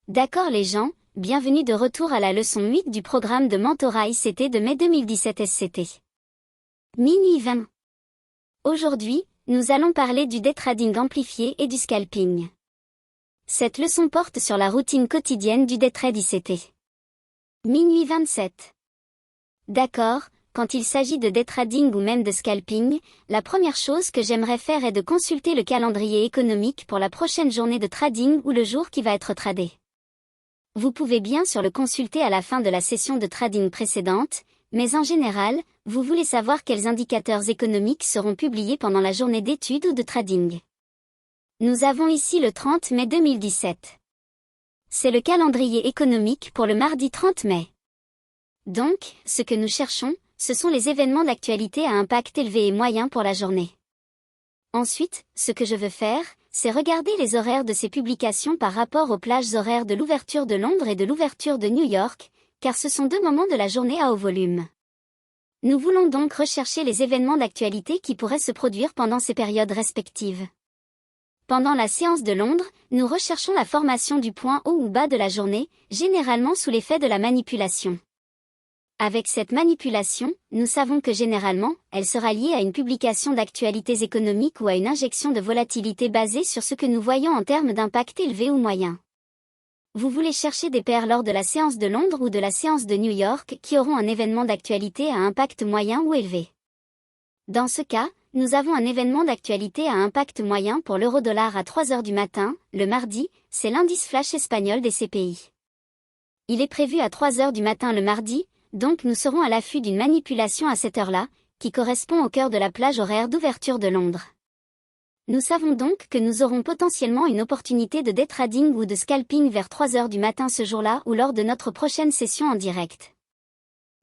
D'accord les gens, bienvenue de retour à la leçon 8 du programme de mentorat ICT de mai 2017 SCT. Minuit 20. Aujourd'hui, nous allons parler du day trading amplifié et du scalping. Cette leçon porte sur la routine quotidienne du day trade ICT. Minuit 27. D'accord, quand il s'agit de day trading ou même de scalping, la première chose que j'aimerais faire est de consulter le calendrier économique pour la prochaine journée de trading ou le jour qui va être tradé. Vous pouvez bien sûr le consulter à la fin de la session de trading précédente, mais en général, vous voulez savoir quels indicateurs économiques seront publiés pendant la journée d'étude ou de trading. Nous avons ici le 30 mai 2017. C'est le calendrier économique pour le mardi 30 mai. Donc, ce que nous cherchons, ce sont les événements d'actualité à impact élevé et moyen pour la journée. Ensuite, ce que je veux faire, c'est regarder les horaires de ces publications par rapport aux plages horaires de l'ouverture de Londres et de l'ouverture de New York, car ce sont deux moments de la journée à haut volume. Nous voulons donc rechercher les événements d'actualité qui pourraient se produire pendant ces périodes respectives. Pendant la séance de Londres, nous recherchons la formation du point haut ou bas de la journée, généralement sous l'effet de la manipulation. Avec cette manipulation, nous savons que généralement, elle sera liée à une publication d'actualités économiques ou à une injection de volatilité basée sur ce que nous voyons en termes d'impact élevé ou moyen. Vous voulez chercher des paires lors de la séance de Londres ou de la séance de New York qui auront un événement d'actualité à impact moyen ou élevé. Dans ce cas, nous avons un événement d'actualité à impact moyen pour l'euro-dollar à 3 heures du matin, le mardi, c'est l'indice flash espagnol des CPI. Il est prévu à 3 heures du matin le mardi, donc nous serons à l'affût d'une manipulation à cette heure-là, qui correspond au cœur de la plage horaire d'ouverture de Londres. Nous savons donc que nous aurons potentiellement une opportunité de day trading ou de scalping vers 3 heures du matin ce jour-là ou lors de notre prochaine session en direct.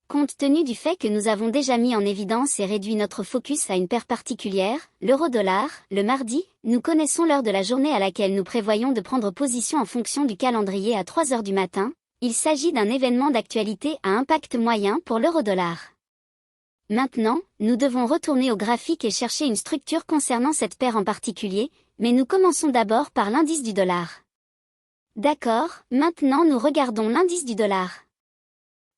Compte tenu du fait que nous avons déjà mis en évidence et réduit notre focus à une paire particulière, l'euro-dollar, le mardi, nous connaissons l'heure de la journée à laquelle nous prévoyons de prendre position en fonction du calendrier à 3 heures du matin. Il s'agit d'un événement d'actualité à impact moyen pour l'euro-dollar. Maintenant, nous devons retourner au graphique et chercher une structure concernant cette paire en particulier, mais nous commençons d'abord par l'indice du dollar. D'accord, maintenant nous regardons l'indice du dollar.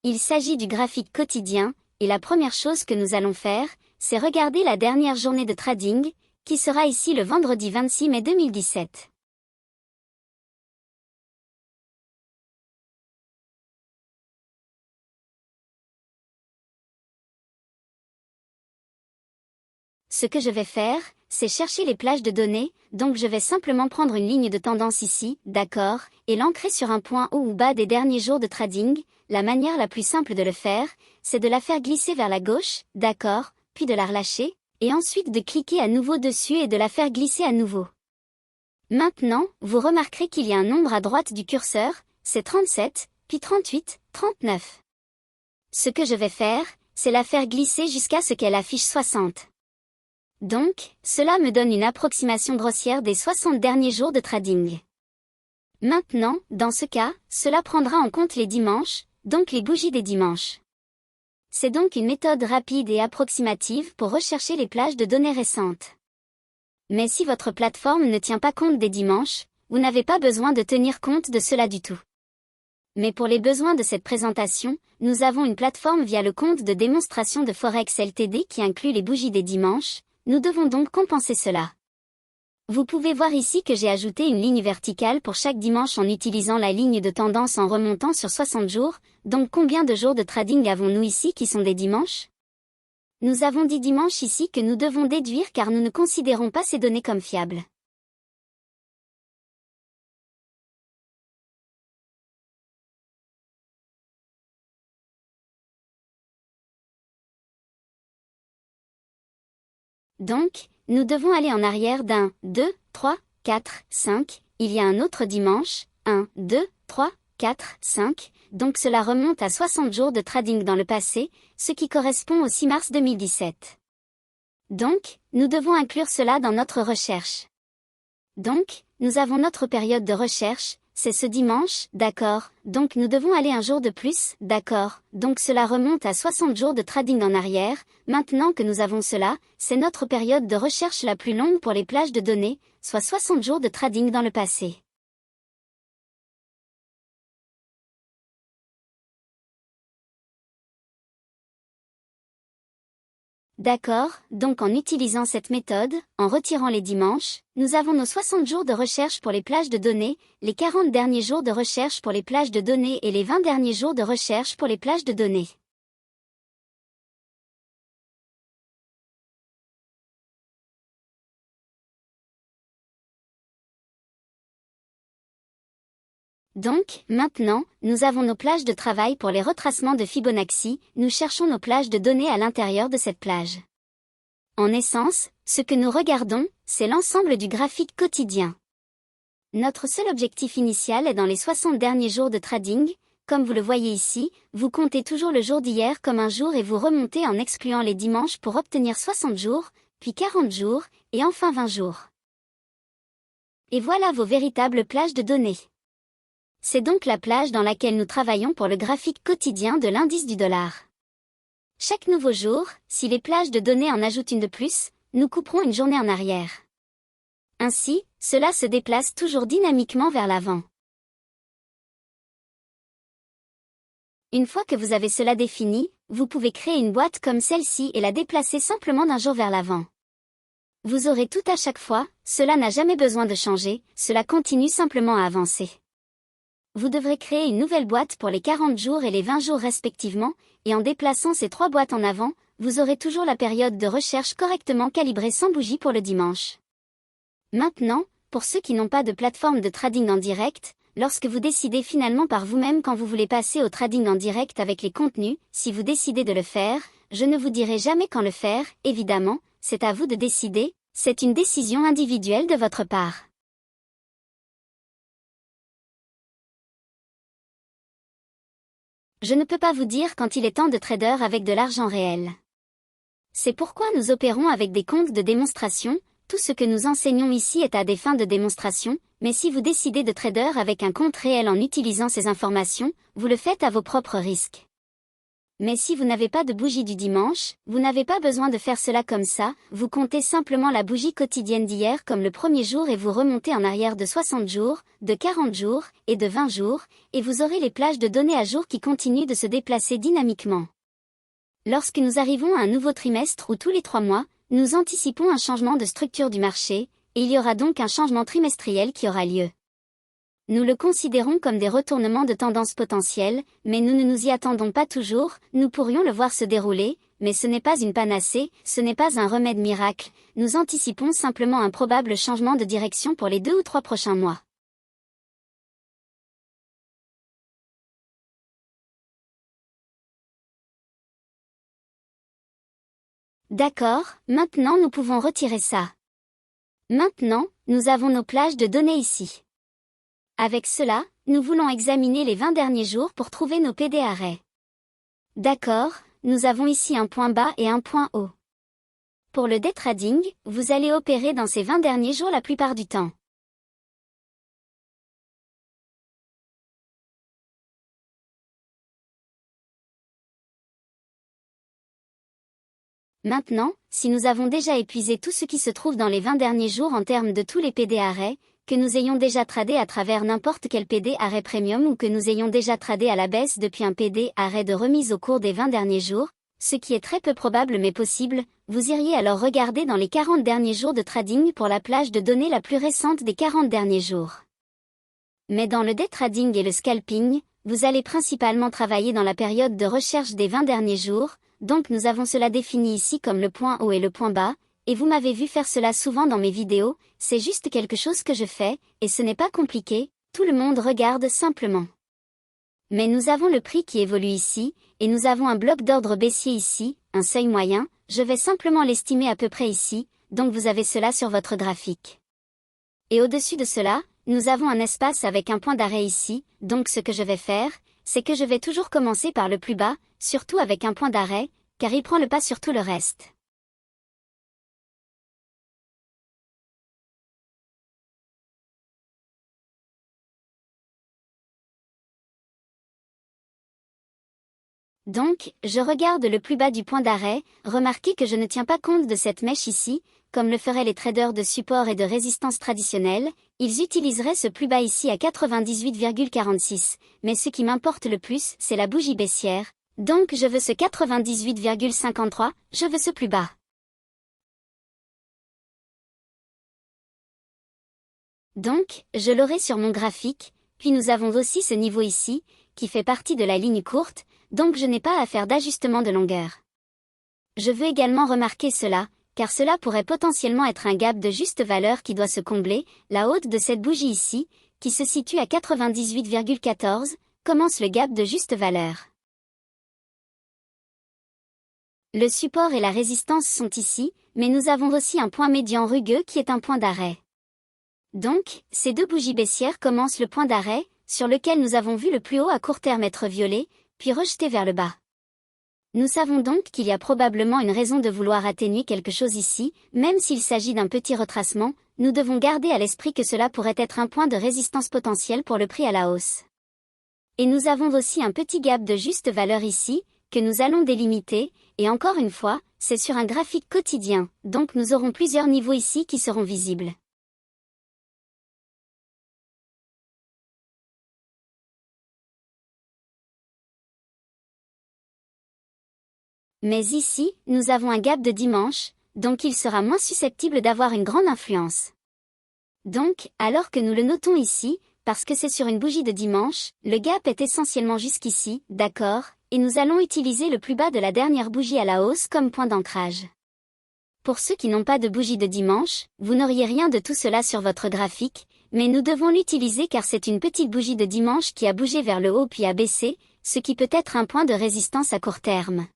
Il s'agit du graphique quotidien, et la première chose que nous allons faire, c'est regarder la dernière journée de trading, qui sera ici le vendredi 26 mai 2017. Ce que je vais faire, c'est chercher les plages de données, donc je vais simplement prendre une ligne de tendance ici, d'accord, et l'ancrer sur un point haut ou bas des derniers jours de trading. La manière la plus simple de le faire, c'est de la faire glisser vers la gauche, d'accord, puis de la relâcher, et ensuite de cliquer à nouveau dessus et de la faire glisser à nouveau. Maintenant, vous remarquerez qu'il y a un nombre à droite du curseur, c'est 37, puis 38, 39. Ce que je vais faire, c'est la faire glisser jusqu'à ce qu'elle affiche 60. Donc, cela me donne une approximation grossière des 60 derniers jours de trading. Maintenant, dans ce cas, cela prendra en compte les dimanches, donc les bougies des dimanches. C'est donc une méthode rapide et approximative pour rechercher les plages de données récentes. Mais si votre plateforme ne tient pas compte des dimanches, vous n'avez pas besoin de tenir compte de cela du tout. Mais pour les besoins de cette présentation, nous avons une plateforme via le compte de démonstration de Forex Ltd qui inclut les bougies des dimanches. Nous devons donc compenser cela. Vous pouvez voir ici que j'ai ajouté une ligne verticale pour chaque dimanche en utilisant la ligne de tendance en remontant sur 60 jours, donc combien de jours de trading avons-nous ici qui sont des dimanches? Nous avons 10 dimanches ici que nous devons déduire car nous ne considérons pas ces données comme fiables. Donc, nous devons aller en arrière d'un, 2, 3, 4, 5, il y a un autre dimanche, 1, 2, 3, 4, 5, donc cela remonte à 60 jours de trading dans le passé, ce qui correspond au 6 mars 2017. Donc, nous devons inclure cela dans notre recherche. Donc, nous avons notre période de recherche, c'est ce dimanche, d'accord, donc nous devons aller un jour de plus, d'accord, donc cela remonte à 60 jours de trading en arrière. Maintenant que nous avons cela, c'est notre période de recherche la plus longue pour les plages de données, soit 60 jours de trading dans le passé. D'accord, donc en utilisant cette méthode, en retirant les dimanches, nous avons nos 60 jours de recherche pour les plages de données, les 40 derniers jours de recherche pour les plages de données et les 20 derniers jours de recherche pour les plages de données. Donc, maintenant, nous avons nos plages de travail pour les retracements de Fibonacci, nous cherchons nos plages de données à l'intérieur de cette plage. En essence, ce que nous regardons, c'est l'ensemble du graphique quotidien. Notre seul objectif initial est dans les 60 derniers jours de trading, comme vous le voyez ici, vous comptez toujours le jour d'hier comme un jour et vous remontez en excluant les dimanches pour obtenir 60 jours, puis 40 jours, et enfin 20 jours. Et voilà vos véritables plages de données. C'est donc la plage dans laquelle nous travaillons pour le graphique quotidien de l'indice du dollar. Chaque nouveau jour, si les plages de données en ajoutent une de plus, nous couperons une journée en arrière. Ainsi, cela se déplace toujours dynamiquement vers l'avant. Une fois que vous avez cela défini, vous pouvez créer une boîte comme celle-ci et la déplacer simplement d'un jour vers l'avant. Vous aurez tout à chaque fois, cela n'a jamais besoin de changer, cela continue simplement à avancer. Vous devrez créer une nouvelle boîte pour les 40 jours et les 20 jours respectivement, et en déplaçant ces 3 boîtes en avant, vous aurez toujours la période de recherche correctement calibrée sans bougie pour le dimanche. Maintenant, pour ceux qui n'ont pas de plateforme de trading en direct, lorsque vous décidez finalement par vous-même quand vous voulez passer au trading en direct avec les contenus, si vous décidez de le faire, je ne vous dirai jamais quand le faire, évidemment, c'est à vous de décider, c'est une décision individuelle de votre part. Je ne peux pas vous dire quand il est temps de trader avec de l'argent réel. C'est pourquoi nous opérons avec des comptes de démonstration, tout ce que nous enseignons ici est à des fins de démonstration, mais si vous décidez de trader avec un compte réel en utilisant ces informations, vous le faites à vos propres risques. Mais si vous n'avez pas de bougie du dimanche, vous n'avez pas besoin de faire cela comme ça, vous comptez simplement la bougie quotidienne d'hier comme le premier jour et vous remontez en arrière de 60 jours, de 40 jours, et de 20 jours, et vous aurez les plages de données à jour qui continuent de se déplacer dynamiquement. Lorsque nous arrivons à un nouveau trimestre ou tous les 3 mois, nous anticipons un changement de structure du marché, et il y aura donc un changement trimestriel qui aura lieu. Nous le considérons comme des retournements de tendance potentiels, mais nous ne nous y attendons pas toujours, nous pourrions le voir se dérouler, mais ce n'est pas une panacée, ce n'est pas un remède miracle, nous anticipons simplement un probable changement de direction pour les 2 ou 3 prochains mois. D'accord, maintenant nous pouvons retirer ça. Maintenant, nous avons nos plages de données ici. Avec cela, nous voulons examiner les 20 derniers jours pour trouver nos PD arrêts. D'accord, nous avons ici un point bas et un point haut. Pour le day trading, vous allez opérer dans ces 20 derniers jours la plupart du temps. Maintenant, si nous avons déjà épuisé tout ce qui se trouve dans les 20 derniers jours en termes de tous les PD arrêts, que nous ayons déjà tradé à travers n'importe quel PD arrêt premium ou que nous ayons déjà tradé à la baisse depuis un PD arrêt de remise au cours des 20 derniers jours, ce qui est très peu probable mais possible, vous iriez alors regarder dans les 40 derniers jours de trading pour la plage de données la plus récente des 40 derniers jours. Mais dans le day trading et le scalping, vous allez principalement travailler dans la période de recherche des 20 derniers jours, donc nous avons cela défini ici comme le point haut et le point bas, et vous m'avez vu faire cela souvent dans mes vidéos, c'est juste quelque chose que je fais, et ce n'est pas compliqué, tout le monde regarde simplement. Mais nous avons le prix qui évolue ici, et nous avons un bloc d'ordre baissier ici, un seuil moyen, je vais simplement l'estimer à peu près ici, donc vous avez cela sur votre graphique. Et au-dessus de cela, nous avons un espace avec un point d'arrêt ici, donc ce que je vais faire, c'est que je vais toujours commencer par le plus bas, surtout avec un point d'arrêt, car il prend le pas sur tout le reste. Donc, je regarde le plus bas du point d'arrêt, remarquez que je ne tiens pas compte de cette mèche ici, comme le feraient les traders de support et de résistance traditionnels, ils utiliseraient ce plus bas ici à 98,46, mais ce qui m'importe le plus, c'est la bougie baissière, Donc je veux ce 98,53, je veux ce plus bas. Donc, je l'aurai sur mon graphique, puis nous avons aussi ce niveau ici, qui fait partie de la ligne courte, donc je n'ai pas à faire d'ajustement de longueur. Je veux également remarquer cela, car cela pourrait potentiellement être un gap de juste valeur qui doit se combler, la haute de cette bougie ici, qui se situe à 98,14, commence le gap de juste valeur. Le support et la résistance sont ici, mais nous avons aussi un point médian rugueux qui est un point d'arrêt. Donc, ces deux bougies baissières commencent le point d'arrêt, sur lequel nous avons vu le plus haut à court terme être violé, puis rejeté vers le bas. Nous savons donc qu'il y a probablement une raison de vouloir atténuer quelque chose ici, même s'il s'agit d'un petit retracement, nous devons garder à l'esprit que cela pourrait être un point de résistance potentiel pour le prix à la hausse. Et nous avons aussi un petit gap de juste valeur ici, que nous allons délimiter, et encore une fois, c'est sur un graphique quotidien, donc nous aurons plusieurs niveaux ici qui seront visibles. Mais ici, nous avons un gap de dimanche, donc il sera moins susceptible d'avoir une grande influence. Donc, alors que nous le notons ici, parce que c'est sur une bougie de dimanche, le gap est essentiellement jusqu'ici, d'accord, et nous allons utiliser le plus bas de la dernière bougie à la hausse comme point d'ancrage. Pour ceux qui n'ont pas de bougie de dimanche, vous n'auriez rien de tout cela sur votre graphique, mais nous devons l'utiliser car c'est une petite bougie de dimanche qui a bougé vers le haut puis a baissé, ce qui peut être un point de résistance à court terme.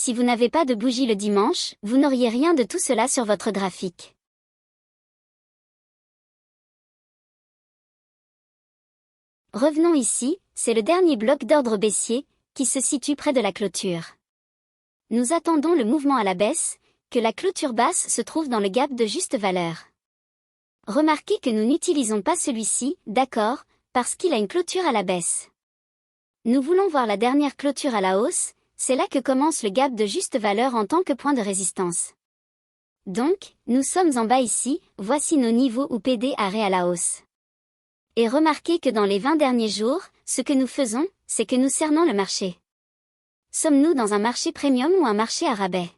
Si vous n'avez pas de bougie le dimanche, vous n'auriez rien de tout cela sur votre graphique. Revenons ici, c'est le dernier bloc d'ordre baissier, qui se situe près de la clôture. Nous attendons le mouvement à la baisse, que la clôture basse se trouve dans le gap de juste valeur. Remarquez que nous n'utilisons pas celui-ci, d'accord, parce qu'il a une clôture à la baisse. Nous voulons voir la dernière clôture à la hausse, c'est là que commence le gap de juste valeur en tant que point de résistance. Donc, nous sommes en bas ici, voici nos niveaux ou PD arrêt à la hausse. Et remarquez que dans les 20 derniers jours, ce que nous faisons, c'est que nous cernons le marché. Sommes-nous dans un marché premium ou un marché à rabais?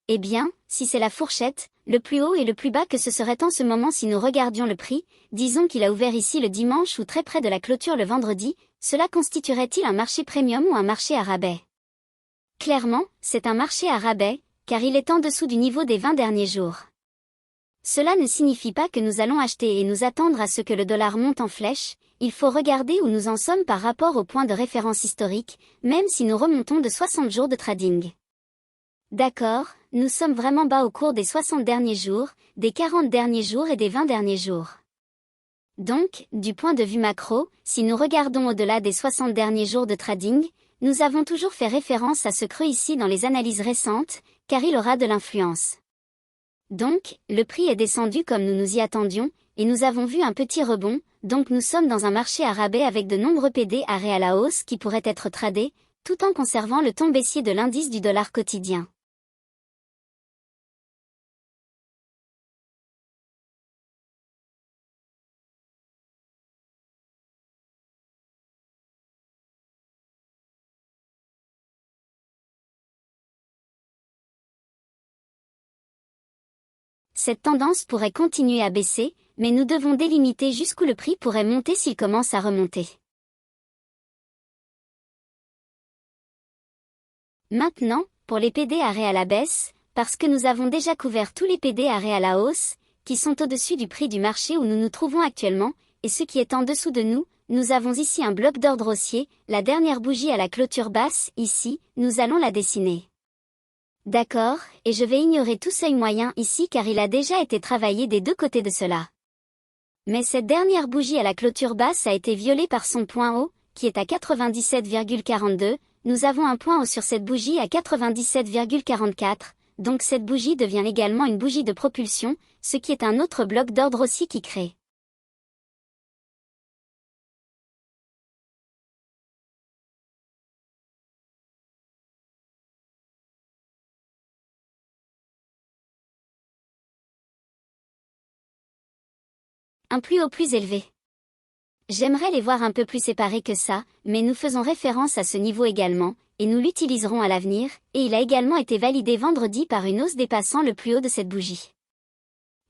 Eh bien, si c'est la fourchette, le plus haut et le plus bas que ce serait en ce moment si nous regardions le prix, disons qu'il a ouvert ici le dimanche ou très près de la clôture le vendredi, cela constituerait-il un marché premium ou un marché à rabais? Clairement, c'est un marché à rabais, car il est en dessous du niveau des 20 derniers jours. Cela ne signifie pas que nous allons acheter et nous attendre à ce que le dollar monte en flèche, il faut regarder où nous en sommes par rapport au point de référence historique, même si nous remontons de 60 jours de trading. D'accord, nous sommes vraiment bas au cours des 60 derniers jours, des 40 derniers jours et des 20 derniers jours. Donc, du point de vue macro, si nous regardons au-delà des 60 derniers jours de trading, nous avons toujours fait référence à ce creux ici dans les analyses récentes, car il aura de l'influence. Donc, le prix est descendu comme nous nous y attendions, et nous avons vu un petit rebond, donc nous sommes dans un marché à rabais avec de nombreux PD arrêts à la hausse qui pourraient être tradés, tout en conservant le ton baissier de l'indice du dollar quotidien. Cette tendance pourrait continuer à baisser, mais nous devons délimiter jusqu'où le prix pourrait monter s'il commence à remonter. Maintenant, pour les PD arrêts à la baisse, parce que nous avons déjà couvert tous les PD arrêts à la hausse, qui sont au-dessus du prix du marché où nous nous trouvons actuellement, et ce qui est en dessous de nous, nous avons ici un bloc d'ordre haussier, la dernière bougie à la clôture basse, ici, nous allons la dessiner. D'accord, et je vais ignorer tout seuil moyen ici car il a déjà été travaillé des deux côtés de cela. Mais cette dernière bougie à la clôture basse a été violée par son point haut, qui est à 97,42, nous avons un point haut sur cette bougie à 97,44, donc cette bougie devient également une bougie de propulsion, ce qui est un autre bloc d'ordre aussi qui crée. Un plus haut plus élevé. J'aimerais les voir un peu plus séparés que ça, mais nous faisons référence à ce niveau également, et nous l'utiliserons à l'avenir, et il a également été validé vendredi par une hausse dépassant le plus haut de cette bougie.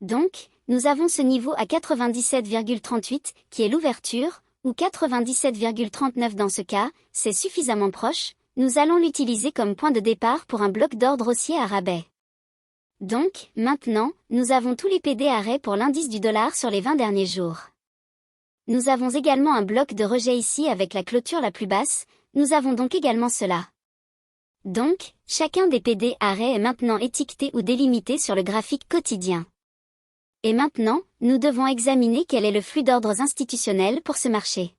Donc, nous avons ce niveau à 97,38, qui est l'ouverture, ou 97,39 dans ce cas, c'est suffisamment proche, nous allons l'utiliser comme point de départ pour un bloc d'ordre haussier à rabais. Donc, maintenant, nous avons tous les PD arrêts pour l'indice du dollar sur les 20 derniers jours. Nous avons également un bloc de rejet ici avec la clôture la plus basse, nous avons donc également cela. Donc, chacun des PD arrêts est maintenant étiqueté ou délimité sur le graphique quotidien. Et maintenant, nous devons examiner quel est le flux d'ordres institutionnels pour ce marché.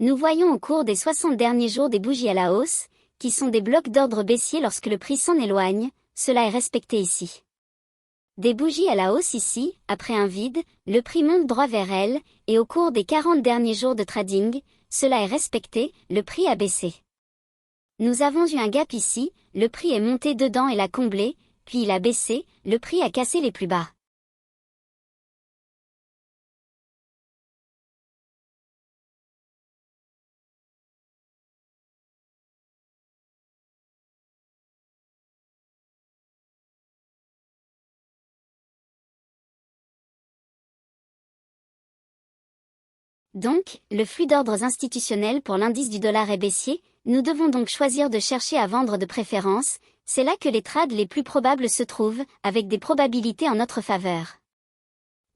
Nous voyons au cours des 60 derniers jours des bougies à la hausse, qui sont des blocs d'ordre baissier lorsque le prix s'en éloigne, cela est respecté ici. Des bougies à la hausse ici, après un vide, le prix monte droit vers elle, et au cours des 40 derniers jours de trading, cela est respecté, le prix a baissé. Nous avons eu un gap ici, le prix est monté dedans et l'a comblé, puis il a baissé, le prix a cassé les plus bas. Donc, le flux d'ordres institutionnels pour l'indice du dollar est baissier, nous devons donc choisir de chercher à vendre de préférence, c'est là que les trades les plus probables se trouvent, avec des probabilités en notre faveur.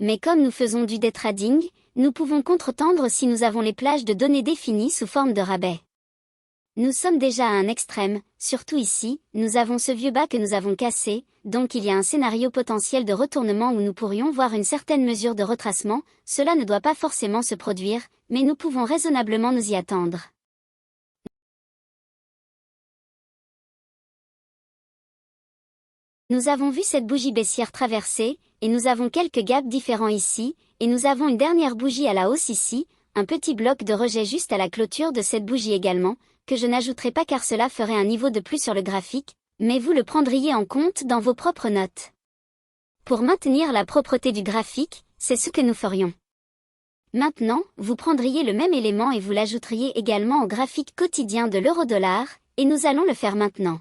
Mais comme nous faisons du day trading, nous pouvons contre-tendre si nous avons les plages de données définies sous forme de rabais. Nous sommes déjà à un extrême, surtout ici, nous avons ce vieux bas que nous avons cassé, donc il y a un scénario potentiel de retournement où nous pourrions voir une certaine mesure de retracement, cela ne doit pas forcément se produire, mais nous pouvons raisonnablement nous y attendre. Nous avons vu cette bougie baissière traverser, et nous avons quelques gaps différents ici, et nous avons une dernière bougie à la hausse ici, un petit bloc de rejet juste à la clôture de cette bougie également, que je n'ajouterai pas car cela ferait un niveau de plus sur le graphique, mais vous le prendriez en compte dans vos propres notes. Pour maintenir la propreté du graphique, c'est ce que nous ferions. Maintenant, vous prendriez le même élément et vous l'ajouteriez également au graphique quotidien de l'euro-dollar, et nous allons le faire maintenant.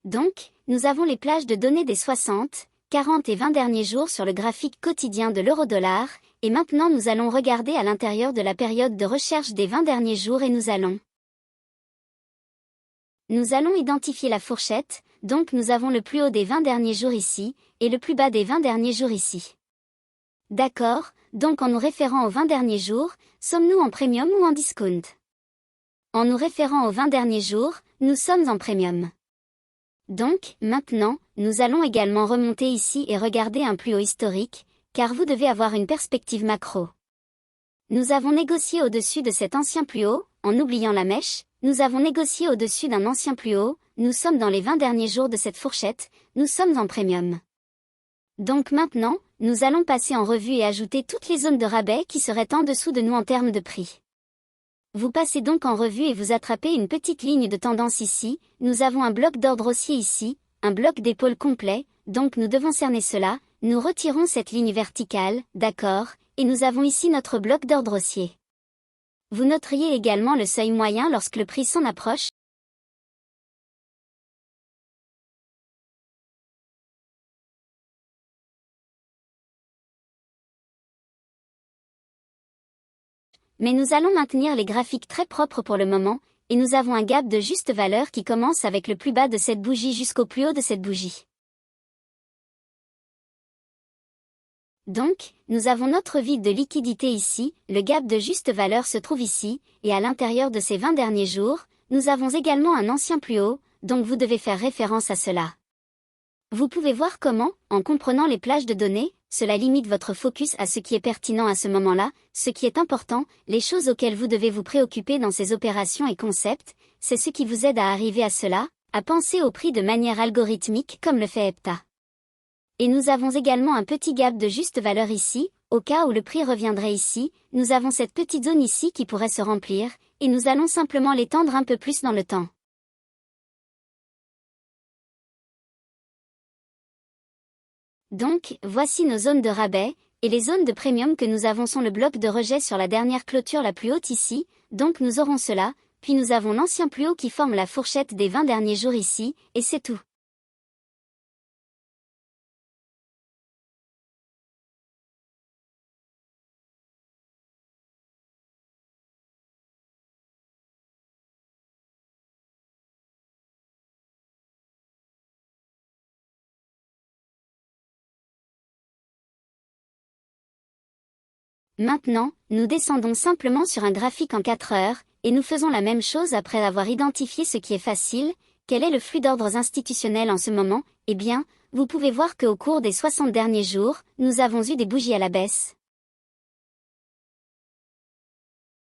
Donc, nous avons les plages de données des 60, 40 et 20 derniers jours sur le graphique quotidien de l'euro-dollar, et maintenant nous allons regarder à l'intérieur de la période de recherche des 20 derniers jours et nous allons identifier la fourchette, donc nous avons le plus haut des 20 derniers jours ici, et le plus bas des 20 derniers jours ici. D'accord, donc en nous référant aux 20 derniers jours, sommes-nous en premium ou en discount? En nous référant aux 20 derniers jours, nous sommes en premium. Donc, maintenant, nous allons également remonter ici et regarder un plus haut historique, car vous devez avoir une perspective macro. Nous avons négocié au-dessus de cet ancien plus haut, en oubliant la mèche, nous avons négocié au-dessus d'un ancien plus haut, nous sommes dans les 20 derniers jours de cette fourchette, nous sommes en premium. Donc maintenant, nous allons passer en revue et ajouter toutes les zones de rabais qui seraient en dessous de nous en termes de prix. Vous passez donc en revue et vous attrapez une petite ligne de tendance ici, nous avons un bloc d'ordre haussier ici, un bloc d'épaule complet, donc nous devons cerner cela, nous retirons cette ligne verticale, d'accord, et nous avons ici notre bloc d'ordre haussier. Vous noteriez également le seuil moyen lorsque le prix s'en approche. Mais nous allons maintenir les graphiques très propres pour le moment, et nous avons un gap de juste valeur qui commence avec le plus bas de cette bougie jusqu'au plus haut de cette bougie. Donc, nous avons notre vide de liquidité ici, le gap de juste valeur se trouve ici, et à l'intérieur de ces 20 derniers jours, nous avons également un ancien plus haut, donc vous devez faire référence à cela. Vous pouvez voir comment, en comprenant les plages de données, cela limite votre focus à ce qui est pertinent à ce moment-là, ce qui est important, les choses auxquelles vous devez vous préoccuper dans ces opérations et concepts, c'est ce qui vous aide à arriver à cela, à penser au prix de manière algorithmique comme le fait EPTA. Et nous avons également un petit gap de juste valeur ici, au cas où le prix reviendrait ici, nous avons cette petite zone ici qui pourrait se remplir, et nous allons simplement l'étendre un peu plus dans le temps. Donc, voici nos zones de rabais, et les zones de premium que nous avons sont le bloc de rejet sur la dernière clôture la plus haute ici, donc nous aurons cela, puis nous avons l'ancien plus haut qui forme la fourchette des 20 derniers jours ici, et c'est tout. Maintenant, nous descendons simplement sur un graphique en 4 heures, et nous faisons la même chose après avoir identifié ce qui est facile. Quel est le flux d'ordres institutionnels en ce moment? Eh bien, vous pouvez voir qu'au cours des 60 derniers jours, nous avons eu des bougies à la baisse.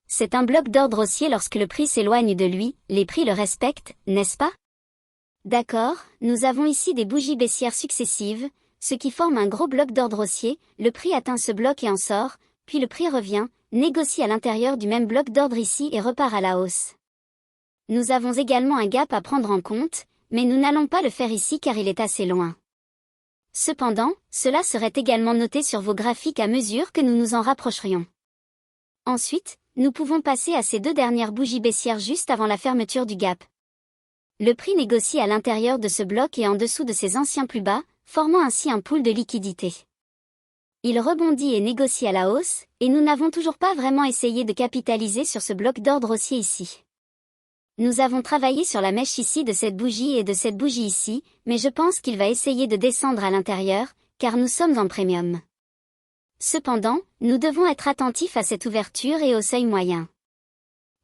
C'est un bloc d'ordre haussier lorsque le prix s'éloigne de lui, les prix le respectent, n'est-ce pas? D'accord, nous avons ici des bougies baissières successives, ce qui forme un gros bloc d'ordre haussier, le prix atteint ce bloc et en sort, puis le prix revient, négocie à l'intérieur du même bloc d'ordre ici et repart à la hausse. Nous avons également un gap à prendre en compte, mais nous n'allons pas le faire ici car il est assez loin. Cependant, cela serait également noté sur vos graphiques à mesure que nous nous en rapprocherions. Ensuite, nous pouvons passer à ces deux dernières bougies baissières juste avant la fermeture du gap. Le prix négocie à l'intérieur de ce bloc et en dessous de ses anciens plus bas, formant ainsi un pool de liquidité. Il rebondit et négocie à la hausse, et nous n'avons toujours pas vraiment essayé de capitaliser sur ce bloc d'ordre haussier ici. Nous avons travaillé sur la mèche ici de cette bougie et de cette bougie ici, mais je pense qu'il va essayer de descendre à l'intérieur, car nous sommes en premium. Cependant, nous devons être attentifs à cette ouverture et au seuil moyen.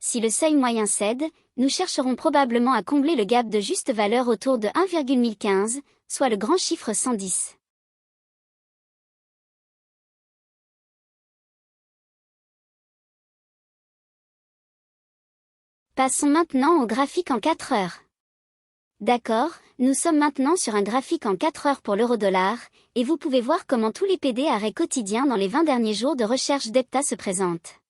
Si le seuil moyen cède, nous chercherons probablement à combler le gap de juste valeur autour de 1,1015, soit le grand chiffre 110. Passons maintenant au graphique en 4 heures. D'accord, nous sommes maintenant sur un graphique en 4 heures pour l'euro-dollar, et vous pouvez voir comment tous les PD arrêts quotidiens dans les 20 derniers jours de recherche d'EPTA se présentent.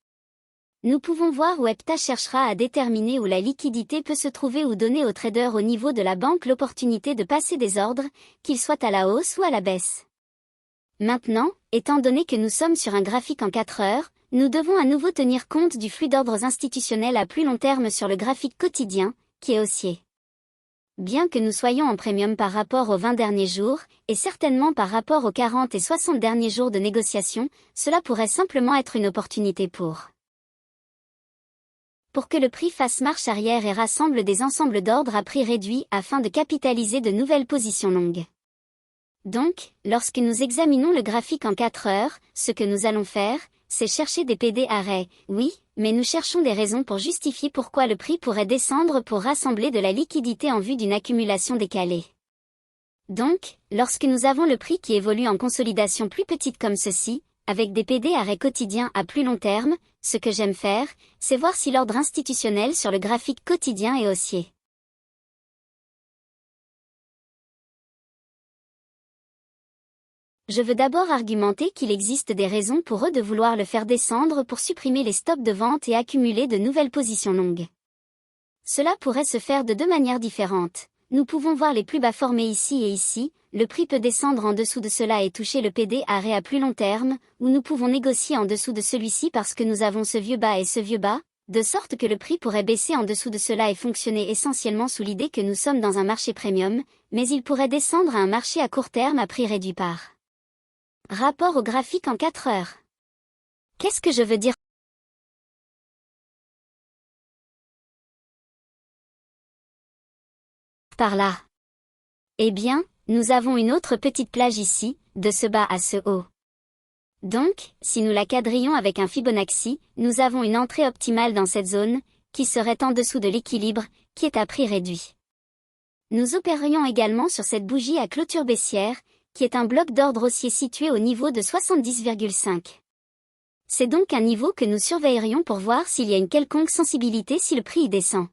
Nous pouvons voir où EPTA cherchera à déterminer où la liquidité peut se trouver ou donner aux traders au niveau de la banque l'opportunité de passer des ordres, qu'ils soient à la hausse ou à la baisse. Maintenant, étant donné que nous sommes sur un graphique en 4 heures, nous devons à nouveau tenir compte du flux d'ordres institutionnels à plus long terme sur le graphique quotidien, qui est haussier. Bien que nous soyons en premium par rapport aux 20 derniers jours, et certainement par rapport aux 40 et 60 derniers jours de négociation, cela pourrait simplement être une opportunité pour que le prix fasse marche arrière et rassemble des ensembles d'ordres à prix réduit afin de capitaliser de nouvelles positions longues. Donc, lorsque nous examinons le graphique en 4 heures, ce que nous allons faire, c'est chercher des PD arrêts, oui, mais nous cherchons des raisons pour justifier pourquoi le prix pourrait descendre pour rassembler de la liquidité en vue d'une accumulation décalée. Donc, lorsque nous avons le prix qui évolue en consolidation plus petite comme ceci, avec des PD arrêts quotidiens à plus long terme, ce que j'aime faire, c'est voir si l'ordre institutionnel sur le graphique quotidien est haussier. Je veux d'abord argumenter qu'il existe des raisons pour eux de vouloir le faire descendre pour supprimer les stops de vente et accumuler de nouvelles positions longues. Cela pourrait se faire de deux manières différentes. Nous pouvons voir les plus bas formés ici et ici, le prix peut descendre en dessous de cela et toucher le PD arrêt à plus long terme, ou nous pouvons négocier en dessous de celui-ci parce que nous avons ce vieux bas et ce vieux bas, de sorte que le prix pourrait baisser en dessous de cela et fonctionner essentiellement sous l'idée que nous sommes dans un marché premium, mais il pourrait descendre à un marché à court terme à prix réduit par rapport au graphique en 4 heures. Qu'est-ce que je veux dire par là? Eh bien, nous avons une autre petite plage ici, de ce bas à ce haut. Donc, si nous la quadrillons avec un Fibonacci, nous avons une entrée optimale dans cette zone, qui serait en dessous de l'équilibre, qui est à prix réduit. Nous opérions également sur cette bougie à clôture baissière, qui est un bloc d'ordre haussier situé au niveau de 70,5. C'est donc un niveau que nous surveillerions pour voir s'il y a une quelconque sensibilité si le prix y descend.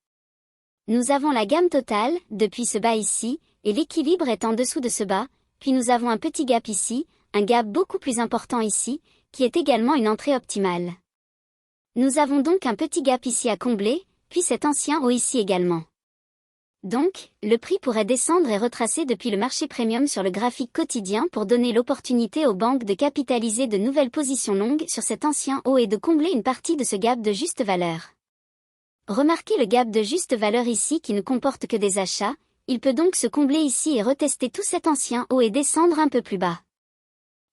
Nous avons la gamme totale, depuis ce bas ici, et l'équilibre est en dessous de ce bas, puis nous avons un petit gap ici, un gap beaucoup plus important ici, qui est également une entrée optimale. Nous avons donc un petit gap ici à combler, puis cet ancien haut ici également. Donc, le prix pourrait descendre et retracer depuis le marché premium sur le graphique quotidien pour donner l'opportunité aux banques de capitaliser de nouvelles positions longues sur cet ancien haut et de combler une partie de ce gap de juste valeur. Remarquez le gap de juste valeur ici qui ne comporte que des achats, il peut donc se combler ici et retester tout cet ancien haut et descendre un peu plus bas.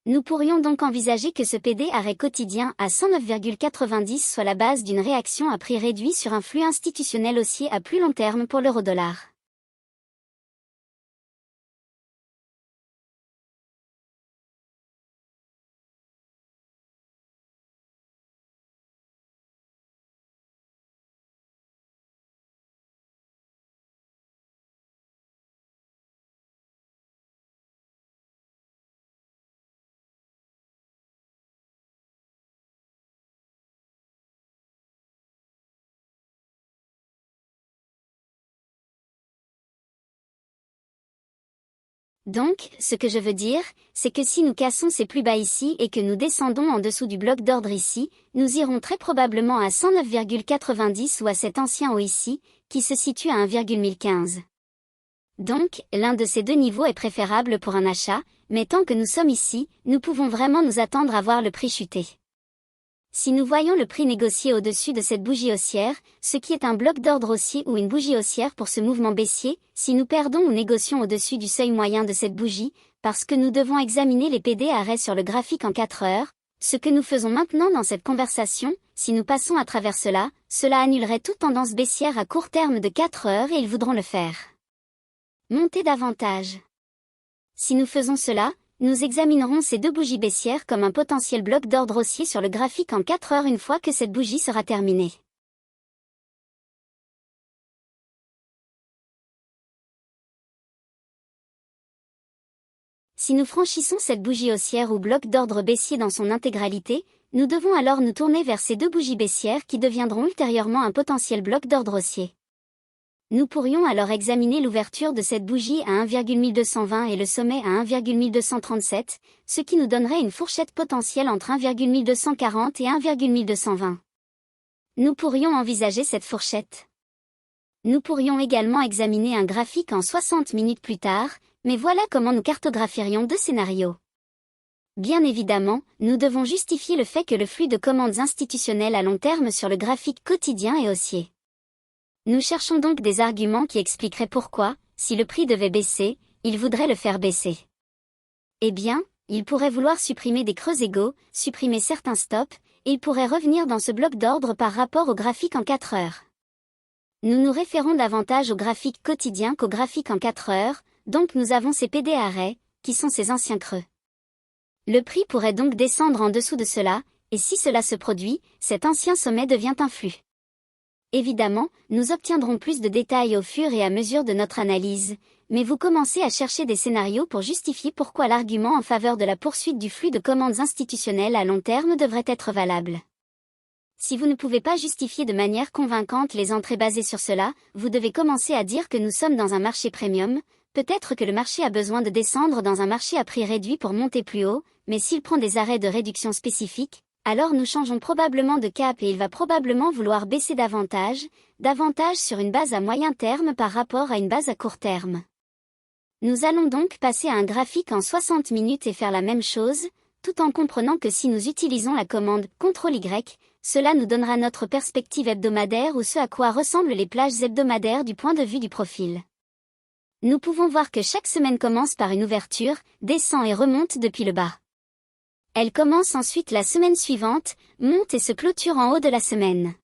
Nous pourrions donc envisager que ce PD arrêt quotidien à 109,90 soit la base d'une réaction à prix réduit sur un flux institutionnel haussier à plus long terme pour l'euro-dollar. Donc, ce que je veux dire, c'est que si nous cassons ces plus bas ici et que nous descendons en dessous du bloc d'ordre ici, nous irons très probablement à 109,90 ou à cet ancien haut ici, qui se situe à 1,1015. Donc, l'un de ces deux niveaux est préférable pour un achat, mais tant que nous sommes ici, nous pouvons vraiment nous attendre à voir le prix chuter. Si nous voyons le prix négocier au-dessus de cette bougie haussière, ce qui est un bloc d'ordre haussier ou une bougie haussière pour ce mouvement baissier, si nous perdons ou négocions au-dessus du seuil moyen de cette bougie, parce que nous devons examiner les PD arrêts sur le graphique en 4 heures, ce que nous faisons maintenant dans cette conversation, si nous passons à travers cela, cela annulerait toute tendance baissière à court terme de 4 heures et ils voudront le faire. Monter davantage. Si nous faisons cela, nous examinerons ces deux bougies baissières comme un potentiel bloc d'ordre haussier sur le graphique en 4 heures une fois que cette bougie sera terminée. Si nous franchissons cette bougie haussière ou bloc d'ordre baissier dans son intégralité, nous devons alors nous tourner vers ces deux bougies baissières qui deviendront ultérieurement un potentiel bloc d'ordre haussier. Nous pourrions alors examiner l'ouverture de cette bougie à 1,1220 et le sommet à 1,1237, ce qui nous donnerait une fourchette potentielle entre 1,1240 et 1,1220. Nous pourrions envisager cette fourchette. Nous pourrions également examiner un graphique en 60 minutes plus tard, mais voilà comment nous cartographierions deux scénarios. Bien évidemment, nous devons justifier le fait que le flux de commandes institutionnelles à long terme sur le graphique quotidien est haussier. Nous cherchons donc des arguments qui expliqueraient pourquoi, si le prix devait baisser, il voudrait le faire baisser. Eh bien, il pourrait vouloir supprimer des creux égaux, supprimer certains stops, et il pourrait revenir dans ce bloc d'ordre par rapport au graphique en 4 heures. Nous nous référons davantage au graphique quotidien qu'au graphique en 4 heures, donc nous avons ces PD arrêts, qui sont ces anciens creux. Le prix pourrait donc descendre en dessous de cela, et si cela se produit, cet ancien sommet devient un flux. Évidemment, nous obtiendrons plus de détails au fur et à mesure de notre analyse, mais vous commencez à chercher des scénarios pour justifier pourquoi l'argument en faveur de la poursuite du flux de commandes institutionnelles à long terme devrait être valable. Si vous ne pouvez pas justifier de manière convaincante les entrées basées sur cela, vous devez commencer à dire que nous sommes dans un marché premium, peut-être que le marché a besoin de descendre dans un marché à prix réduit pour monter plus haut, mais s'il prend des arrêts de réduction spécifiques, alors nous changeons probablement de cap et il va probablement vouloir baisser davantage sur une base à moyen terme par rapport à une base à court terme. Nous allons donc passer à un graphique en 60 minutes et faire la même chose, tout en comprenant que si nous utilisons la commande CTRL-Y, cela nous donnera notre perspective hebdomadaire ou ce à quoi ressemblent les plages hebdomadaires du point de vue du profil. Nous pouvons voir que chaque semaine commence par une ouverture, descend et remonte depuis le bas. Elle commence ensuite la semaine suivante, monte et se clôture en haut de la semaine.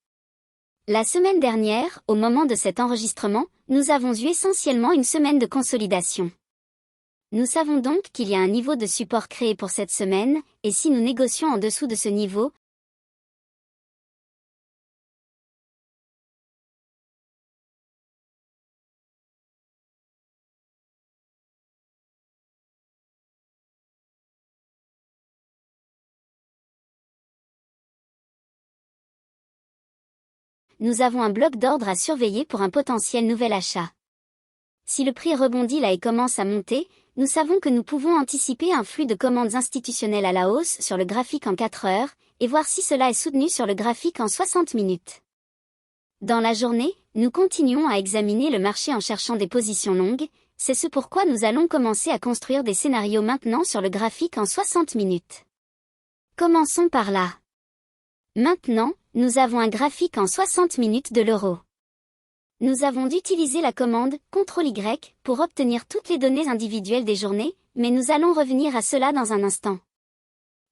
La semaine dernière, au moment de cet enregistrement, nous avons eu essentiellement une semaine de consolidation. Nous savons donc qu'il y a un niveau de support créé pour cette semaine, et si nous négocions en dessous de ce niveau, nous avons un bloc d'ordre à surveiller pour un potentiel nouvel achat. Si le prix rebondit là et commence à monter, nous savons que nous pouvons anticiper un flux de commandes institutionnelles à la hausse sur le graphique en 4 heures, et voir si cela est soutenu sur le graphique en 60 minutes. Dans la journée, nous continuons à examiner le marché en cherchant des positions longues, c'est ce pourquoi nous allons commencer à construire des scénarios maintenant sur le graphique en 60 minutes. Commençons par là. Maintenant, nous avons un graphique en 60 minutes de l'euro. Nous avons d'utiliser la commande CTRL-Y pour obtenir toutes les données individuelles des journées, mais nous allons revenir à cela dans un instant.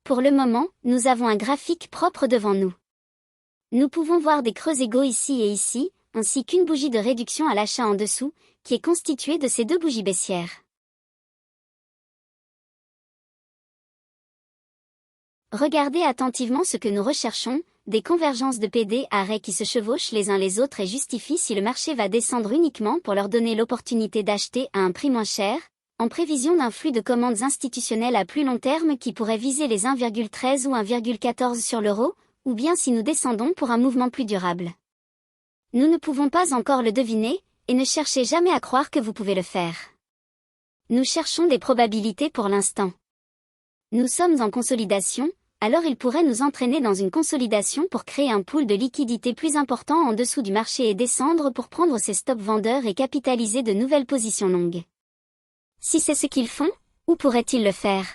Pour le moment, nous avons un graphique propre devant nous. Nous pouvons voir des creux égaux ici et ici, ainsi qu'une bougie de réduction à l'achat en dessous, qui est constituée de ces deux bougies baissières. Regardez attentivement ce que nous recherchons, des convergences de PD arrêts qui se chevauchent les uns les autres et justifient si le marché va descendre uniquement pour leur donner l'opportunité d'acheter à un prix moins cher, en prévision d'un flux de commandes institutionnelles à plus long terme qui pourrait viser les 1,13 ou 1,14 sur l'euro, ou bien si nous descendons pour un mouvement plus durable. Nous ne pouvons pas encore le deviner, et ne cherchez jamais à croire que vous pouvez le faire. Nous cherchons des probabilités pour l'instant. Nous sommes en consolidation, alors il pourrait nous entraîner dans une consolidation pour créer un pool de liquidités plus important en dessous du marché et descendre pour prendre ses stops vendeurs et capitaliser de nouvelles positions longues. Si c'est ce qu'ils font, où pourraient-ils le faire?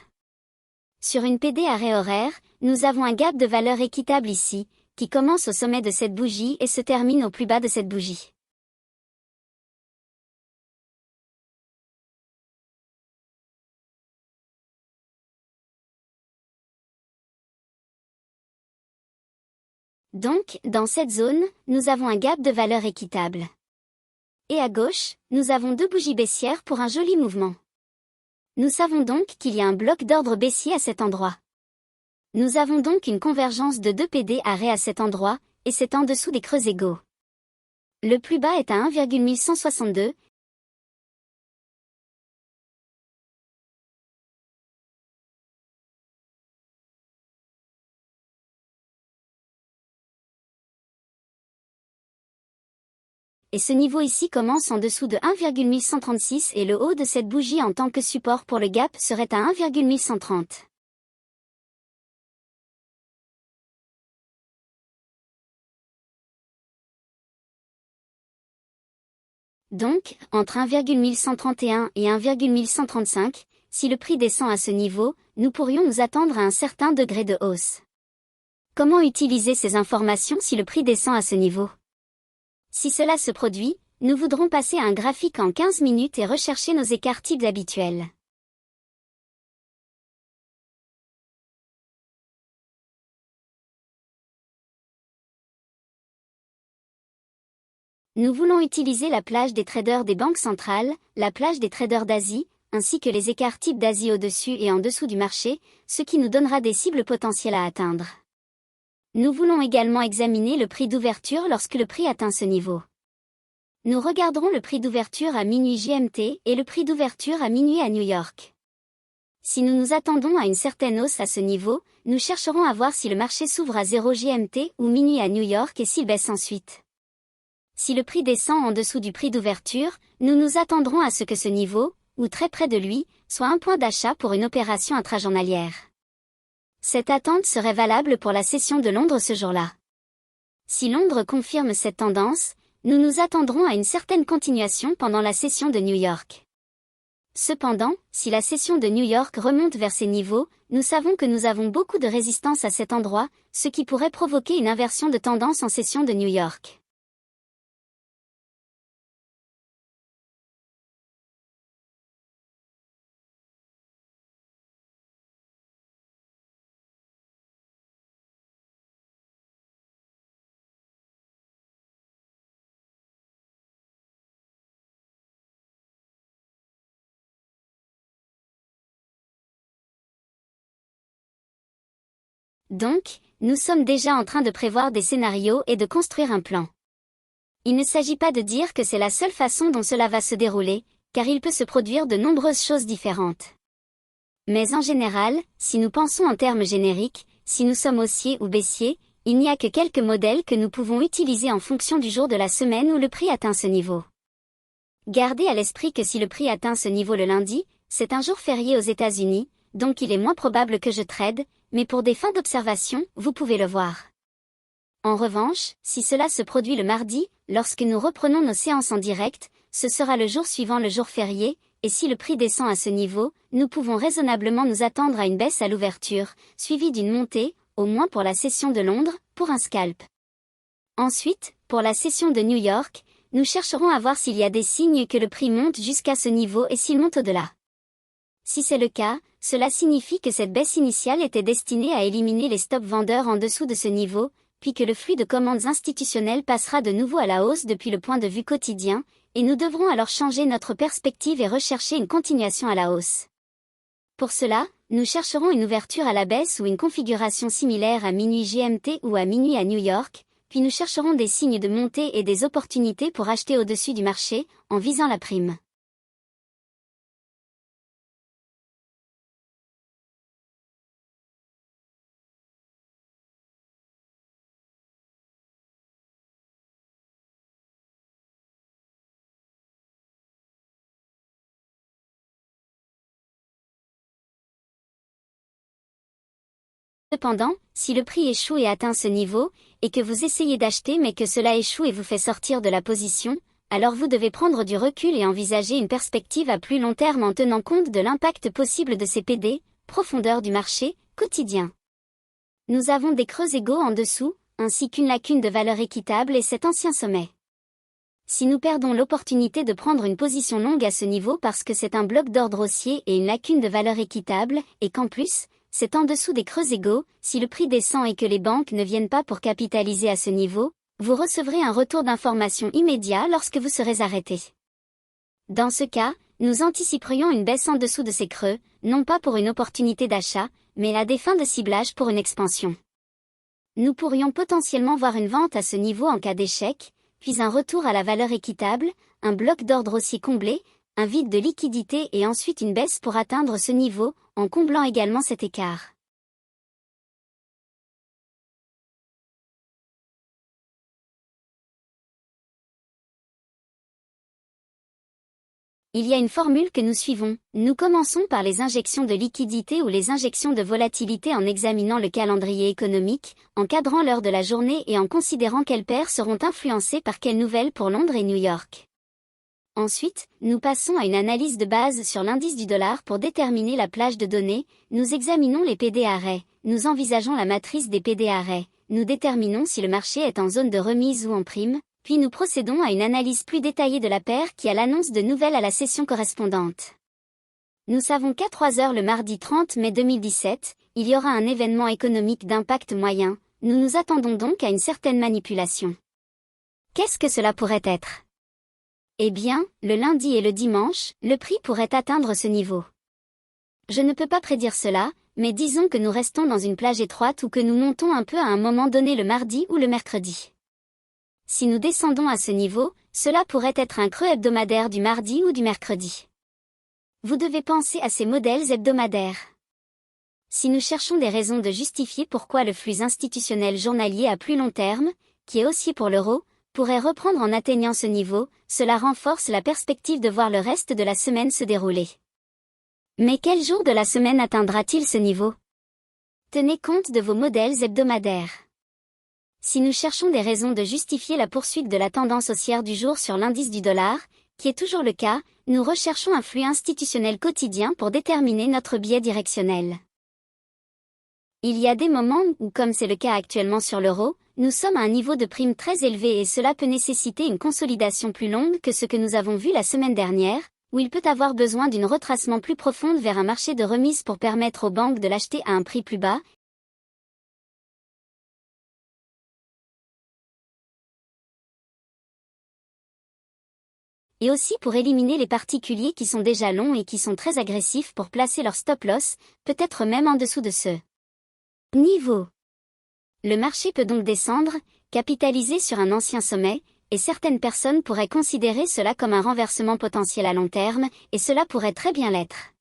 Sur une PD arrêt horaire, nous avons un gap de valeur équitable ici, qui commence au sommet de cette bougie et se termine au plus bas de cette bougie. Donc, dans cette zone, nous avons un gap de valeur équitable. Et à gauche, nous avons deux bougies baissières pour un joli mouvement. Nous savons donc qu'il y a un bloc d'ordre baissier à cet endroit. Nous avons donc une convergence de 2 PD arrêts à cet endroit, et c'est en dessous des creux égaux. Le plus bas est à 1,1162. Et ce niveau ici commence en dessous de 1,1136 et le haut de cette bougie en tant que support pour le gap serait à 1,1130. Donc, entre 1,1131 et 1,1135, si le prix descend à ce niveau, nous pourrions nous attendre à un certain degré de hausse. Comment utiliser ces informations si le prix descend à ce niveau? Si cela se produit, nous voudrons passer à un graphique en 15 minutes et rechercher nos écarts types habituels. Nous voulons utiliser la plage des traders des banques centrales, la plage des traders d'Asie, ainsi que les écarts types d'Asie au-dessus et en dessous du marché, ce qui nous donnera des cibles potentielles à atteindre. Nous voulons également examiner le prix d'ouverture lorsque le prix atteint ce niveau. Nous regarderons le prix d'ouverture à minuit GMT et le prix d'ouverture à minuit à New York. Si nous nous attendons à une certaine hausse à ce niveau, nous chercherons à voir si le marché s'ouvre à 0 GMT ou minuit à New York et s'il baisse ensuite. Si le prix descend en dessous du prix d'ouverture, nous nous attendrons à ce que ce niveau, ou très près de lui, soit un point d'achat pour une opération intrajournalière. Cette attente serait valable pour la session de Londres ce jour-là. Si Londres confirme cette tendance, nous nous attendrons à une certaine continuation pendant la session de New York. Cependant, si la session de New York remonte vers ces niveaux, nous savons que nous avons beaucoup de résistance à cet endroit, ce qui pourrait provoquer une inversion de tendance en session de New York. Donc, nous sommes déjà en train de prévoir des scénarios et de construire un plan. Il ne s'agit pas de dire que c'est la seule façon dont cela va se dérouler, car il peut se produire de nombreuses choses différentes. Mais en général, si nous pensons en termes génériques, si nous sommes haussiers ou baissiers, il n'y a que quelques modèles que nous pouvons utiliser en fonction du jour de la semaine où le prix atteint ce niveau. Gardez à l'esprit que si le prix atteint ce niveau le lundi, c'est un jour férié aux États-Unis, donc il est moins probable que je trade, mais pour des fins d'observation, vous pouvez le voir. En revanche, si cela se produit le mardi, lorsque nous reprenons nos séances en direct, ce sera le jour suivant le jour férié, et si le prix descend à ce niveau, nous pouvons raisonnablement nous attendre à une baisse à l'ouverture, suivie d'une montée, au moins pour la session de Londres, pour un scalp. Ensuite, pour la session de New York, nous chercherons à voir s'il y a des signes que le prix monte jusqu'à ce niveau et s'il monte au-delà. Si c'est le cas, cela signifie que cette baisse initiale était destinée à éliminer les stop vendeurs en dessous de ce niveau, puis que le flux de commandes institutionnelles passera de nouveau à la hausse depuis le point de vue quotidien, et nous devrons alors changer notre perspective et rechercher une continuation à la hausse. Pour cela, nous chercherons une ouverture à la baisse ou une configuration similaire à minuit GMT ou à minuit à New York, puis nous chercherons des signes de montée et des opportunités pour acheter au-dessus du marché, en visant la prime. Cependant, si le prix échoue et atteint ce niveau, et que vous essayez d'acheter mais que cela échoue et vous fait sortir de la position, alors vous devez prendre du recul et envisager une perspective à plus long terme en tenant compte de l'impact possible de ces PD, profondeur du marché, quotidien. Nous avons des creux égaux en dessous, ainsi qu'une lacune de valeur équitable et cet ancien sommet. Si nous perdons l'opportunité de prendre une position longue à ce niveau parce que c'est un bloc d'ordre haussier et une lacune de valeur équitable, et qu'en plus, c'est en dessous des creux égaux, si le prix descend et que les banques ne viennent pas pour capitaliser à ce niveau, vous recevrez un retour d'information immédiat lorsque vous serez arrêté. Dans ce cas, nous anticiperions une baisse en dessous de ces creux, non pas pour une opportunité d'achat, mais à des fins de ciblage pour une expansion. Nous pourrions potentiellement voir une vente à ce niveau en cas d'échec, puis un retour à la valeur équitable, un bloc d'ordre haussier comblé, un vide de liquidité et ensuite une baisse pour atteindre ce niveau, en comblant également cet écart. Il y a une formule que nous suivons. Nous commençons par les injections de liquidité ou les injections de volatilité en examinant le calendrier économique, en cadrant l'heure de la journée et en considérant quelles paires seront influencées par quelles nouvelles pour Londres et New York. Ensuite, nous passons à une analyse de base sur l'indice du dollar pour déterminer la plage de données, nous examinons les PD arrêts, nous envisageons la matrice des PD arrêts, nous déterminons si le marché est en zone de remise ou en prime, puis nous procédons à une analyse plus détaillée de la paire qui a l'annonce de nouvelles à la session correspondante. Nous savons qu'à 3 heures le mardi 30 mai 2017, il y aura un événement économique d'impact moyen, nous nous attendons donc à une certaine manipulation. Qu'est-ce que cela pourrait être ? Eh bien, le lundi et le dimanche, le prix pourrait atteindre ce niveau. Je ne peux pas prédire cela, mais disons que nous restons dans une plage étroite ou que nous montons un peu à un moment donné le mardi ou le mercredi. Si nous descendons à ce niveau, cela pourrait être un creux hebdomadaire du mardi ou du mercredi. Vous devez penser à ces modèles hebdomadaires. Si nous cherchons des raisons de justifier pourquoi le flux institutionnel journalier à plus long terme, qui est haussier pour l'euro, pourrait reprendre en atteignant ce niveau, cela renforce la perspective de voir le reste de la semaine se dérouler. Mais quel jour de la semaine atteindra-t-il ce niveau ? Tenez compte de vos modèles hebdomadaires. Si nous cherchons des raisons de justifier la poursuite de la tendance haussière du jour sur l'indice du dollar, qui est toujours le cas, nous recherchons un flux institutionnel quotidien pour déterminer notre biais directionnel. Il y a des moments où, comme c'est le cas actuellement sur l'euro, nous sommes à un niveau de prime très élevé et cela peut nécessiter une consolidation plus longue que ce que nous avons vu la semaine dernière, où il peut avoir besoin d'une retracement plus profonde vers un marché de remise pour permettre aux banques de l'acheter à un prix plus bas. Et aussi pour éliminer les particuliers qui sont déjà longs et qui sont très agressifs pour placer leur stop-loss, peut-être même en dessous de ce niveau. Le marché peut donc descendre, capitaliser sur un ancien sommet, et certaines personnes pourraient considérer cela comme un renversement potentiel à long terme, et cela pourrait très bien l'être.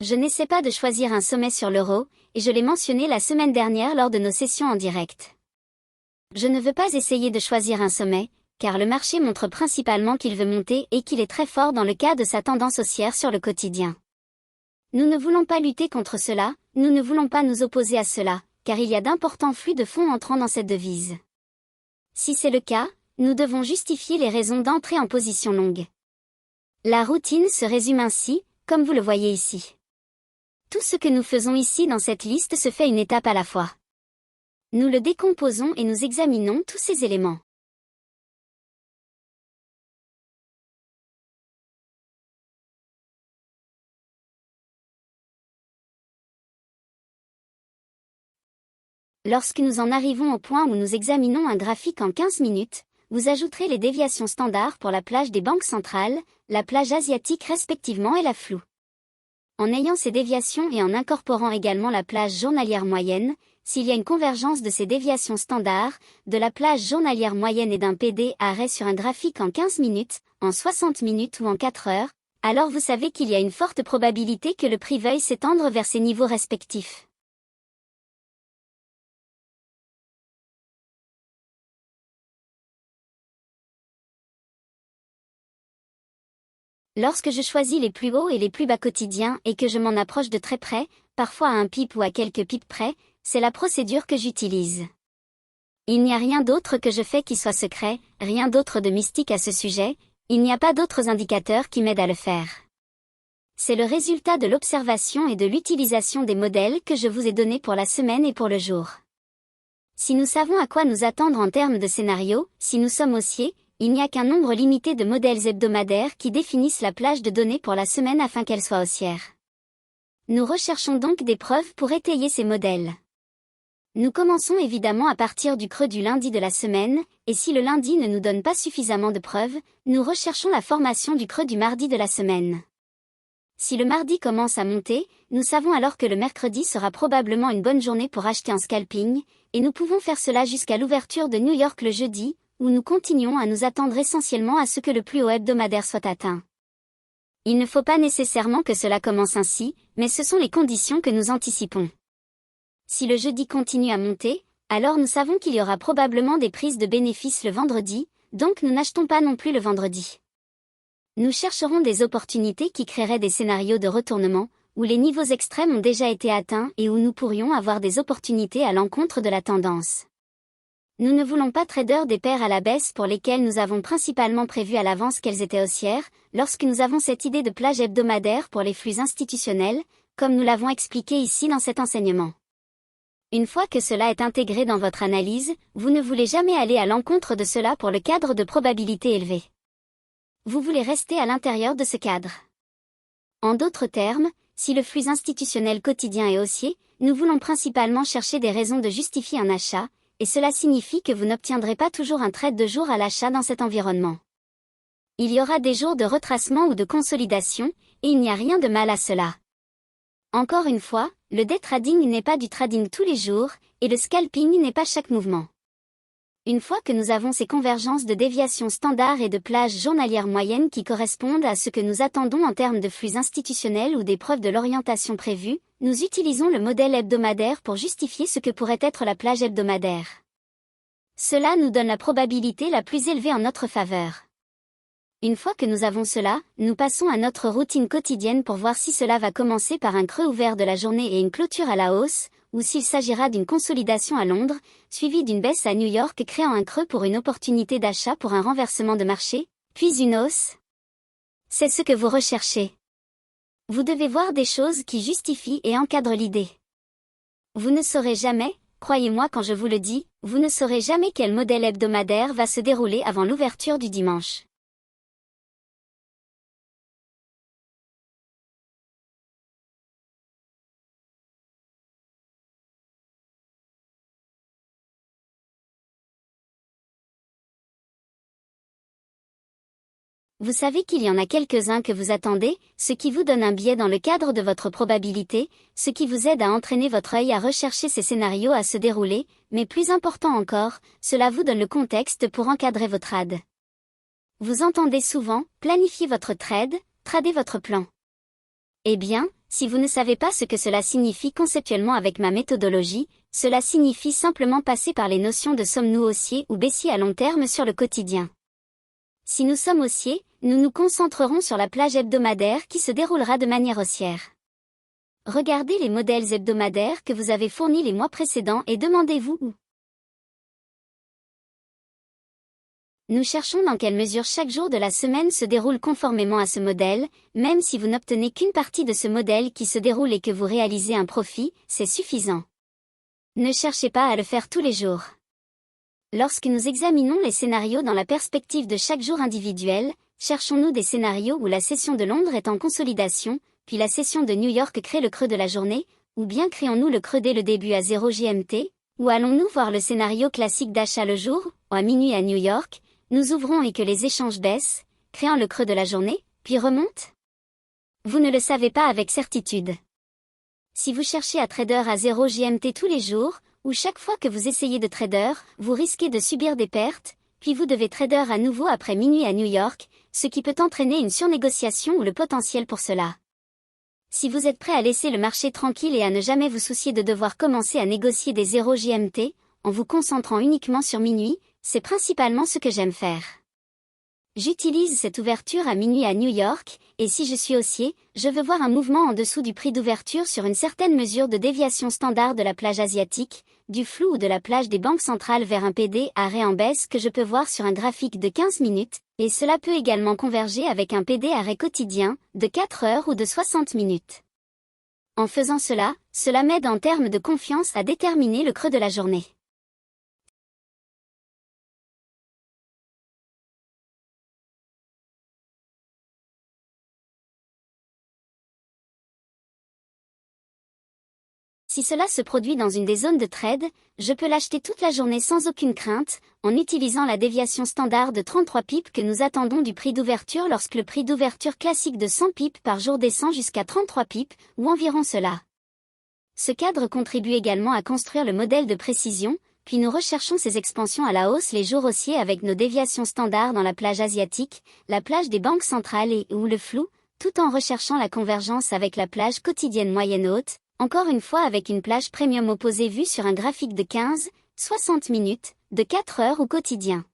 Je n'essaie pas de choisir un sommet sur l'euro, et je l'ai mentionné la semaine dernière lors de nos sessions en direct. Je ne veux pas essayer de choisir un sommet, car le marché montre principalement qu'il veut monter et qu'il est très fort dans le cas de sa tendance haussière sur le quotidien. Nous ne voulons pas lutter contre cela, nous ne voulons pas nous opposer à cela, car il y a d'importants flux de fonds entrant dans cette devise. Si c'est le cas, nous devons justifier les raisons d'entrer en position longue. La routine se résume ainsi, comme vous le voyez ici. Tout ce que nous faisons ici dans cette liste se fait une étape à la fois. Nous le décomposons et nous examinons tous ces éléments. Lorsque nous en arrivons au point où nous examinons un graphique en 15 minutes, vous ajouterez les déviations standards pour la plage des banques centrales, la plage asiatique respectivement et la floue. En ayant ces déviations et en incorporant également la plage journalière moyenne, s'il y a une convergence de ces déviations standards, de la plage journalière moyenne et d'un PD arrêt sur un graphique en 15 minutes, en 60 minutes ou en 4 heures, alors vous savez qu'il y a une forte probabilité que le prix veuille s'étendre vers ces niveaux respectifs. Lorsque je choisis les plus hauts et les plus bas quotidiens et que je m'en approche de très près, parfois à un pip ou à quelques pips près, c'est la procédure que j'utilise. Il n'y a rien d'autre que je fais qui soit secret, rien d'autre de mystique à ce sujet, il n'y a pas d'autres indicateurs qui m'aident à le faire. C'est le résultat de l'observation et de l'utilisation des modèles que je vous ai donnés pour la semaine et pour le jour. Si nous savons à quoi nous attendre en termes de scénario, si nous sommes haussiers, il n'y a qu'un nombre limité de modèles hebdomadaires qui définissent la plage de données pour la semaine afin qu'elle soit haussière. Nous recherchons donc des preuves pour étayer ces modèles. Nous commençons évidemment à partir du creux du lundi de la semaine, et si le lundi ne nous donne pas suffisamment de preuves, nous recherchons la formation du creux du mardi de la semaine. Si le mardi commence à monter, nous savons alors que le mercredi sera probablement une bonne journée pour acheter en scalping, et nous pouvons faire cela jusqu'à l'ouverture de New York le jeudi, où nous continuons à nous attendre essentiellement à ce que le plus haut hebdomadaire soit atteint. Il ne faut pas nécessairement que cela commence ainsi, mais ce sont les conditions que nous anticipons. Si le jeudi continue à monter, alors nous savons qu'il y aura probablement des prises de bénéfices le vendredi, donc nous n'achetons pas non plus le vendredi. Nous chercherons des opportunités qui créeraient des scénarios de retournement, où les niveaux extrêmes ont déjà été atteints et où nous pourrions avoir des opportunités à l'encontre de la tendance. Nous ne voulons pas trader des paires à la baisse pour lesquelles nous avons principalement prévu à l'avance qu'elles étaient haussières, lorsque nous avons cette idée de plage hebdomadaire pour les flux institutionnels, comme nous l'avons expliqué ici dans cet enseignement. Une fois que cela est intégré dans votre analyse, vous ne voulez jamais aller à l'encontre de cela pour le cadre de probabilité élevé. Vous voulez rester à l'intérieur de ce cadre. En d'autres termes, si le flux institutionnel quotidien est haussier, nous voulons principalement chercher des raisons de justifier un achat, et cela signifie que vous n'obtiendrez pas toujours un trade de jour à l'achat dans cet environnement. Il y aura des jours de retracement ou de consolidation, et il n'y a rien de mal à cela. Encore une fois, le day trading n'est pas du trading tous les jours, et le scalping n'est pas chaque mouvement. Une fois que nous avons ces convergences de déviation standard et de plage journalière moyenne qui correspondent à ce que nous attendons en termes de flux institutionnels ou des preuves de l'orientation prévue, nous utilisons le modèle hebdomadaire pour justifier ce que pourrait être la plage hebdomadaire. Cela nous donne la probabilité la plus élevée en notre faveur. Une fois que nous avons cela, nous passons à notre routine quotidienne pour voir si cela va commencer par un creux ouvert de la journée et une clôture à la hausse, ou s'il s'agira d'une consolidation à Londres, suivie d'une baisse à New York créant un creux pour une opportunité d'achat pour un renversement de marché, puis une hausse. C'est ce que vous recherchez. Vous devez voir des choses qui justifient et encadrent l'idée. Vous ne saurez jamais, croyez-moi quand je vous le dis, vous ne saurez jamais quel modèle hebdomadaire va se dérouler avant l'ouverture du dimanche. Vous savez qu'il y en a quelques-uns que vous attendez, ce qui vous donne un biais dans le cadre de votre probabilité, ce qui vous aide à entraîner votre œil à rechercher ces scénarios à se dérouler, mais plus important encore, cela vous donne le contexte pour encadrer vos trades. Vous entendez souvent, planifiez votre trade, tradez votre plan. Eh bien, si vous ne savez pas ce que cela signifie conceptuellement avec ma méthodologie, cela signifie simplement passer par les notions de sommes-nous haussiers ou baissiers à long terme sur le quotidien. Si nous sommes haussiers, nous nous concentrerons sur la plage hebdomadaire qui se déroulera de manière haussière. Regardez les modèles hebdomadaires que vous avez fournis les mois précédents et demandez-vous où. Nous cherchons dans quelle mesure chaque jour de la semaine se déroule conformément à ce modèle, même si vous n'obtenez qu'une partie de ce modèle qui se déroule et que vous réalisez un profit, c'est suffisant. Ne cherchez pas à le faire tous les jours. Lorsque nous examinons les scénarios dans la perspective de chaque jour individuel, cherchons-nous des scénarios où la session de Londres est en consolidation, puis la session de New York crée le creux de la journée, ou bien créons-nous le creux dès le début à 0 GMT, ou allons-nous voir le scénario classique d'achat le jour, ou à minuit à New York, nous ouvrons et que les échanges baissent, créant le creux de la journée, puis remontent? Vous ne le savez pas avec certitude. Si vous cherchez à trader à 0 GMT tous les jours, ou chaque fois que vous essayez de trader, vous risquez de subir des pertes, puis vous devez trader à nouveau après minuit à New York, ce qui peut entraîner une surnégociation ou le potentiel pour cela. Si vous êtes prêt à laisser le marché tranquille et à ne jamais vous soucier de devoir commencer à négocier des 0 GMT, en vous concentrant uniquement sur minuit, c'est principalement ce que j'aime faire. J'utilise cette ouverture à minuit à New York, et si je suis haussier, je veux voir un mouvement en dessous du prix d'ouverture sur une certaine mesure de déviation standard de la plage asiatique, du flou ou de la plage des banques centrales vers un PD arrêt en baisse que je peux voir sur un graphique de 15 minutes, et cela peut également converger avec un PD arrêt quotidien, de 4 heures ou de 60 minutes. En faisant cela, cela m'aide en termes de confiance à déterminer le creux de la journée. Si cela se produit dans une des zones de trade, je peux l'acheter toute la journée sans aucune crainte, en utilisant la déviation standard de 33 pips que nous attendons du prix d'ouverture lorsque le prix d'ouverture classique de 100 pips par jour descend jusqu'à 33 pips, ou environ cela. Ce cadre contribue également à construire le modèle de précision, puis nous recherchons ces expansions à la hausse les jours haussiers avec nos déviations standards dans la plage asiatique, la plage des banques centrales et ou le flou, tout en recherchant la convergence avec la plage quotidienne moyenne haute, encore une fois avec une plage premium opposée vue sur un graphique de 15, 60 minutes, de 4 heures ou quotidien.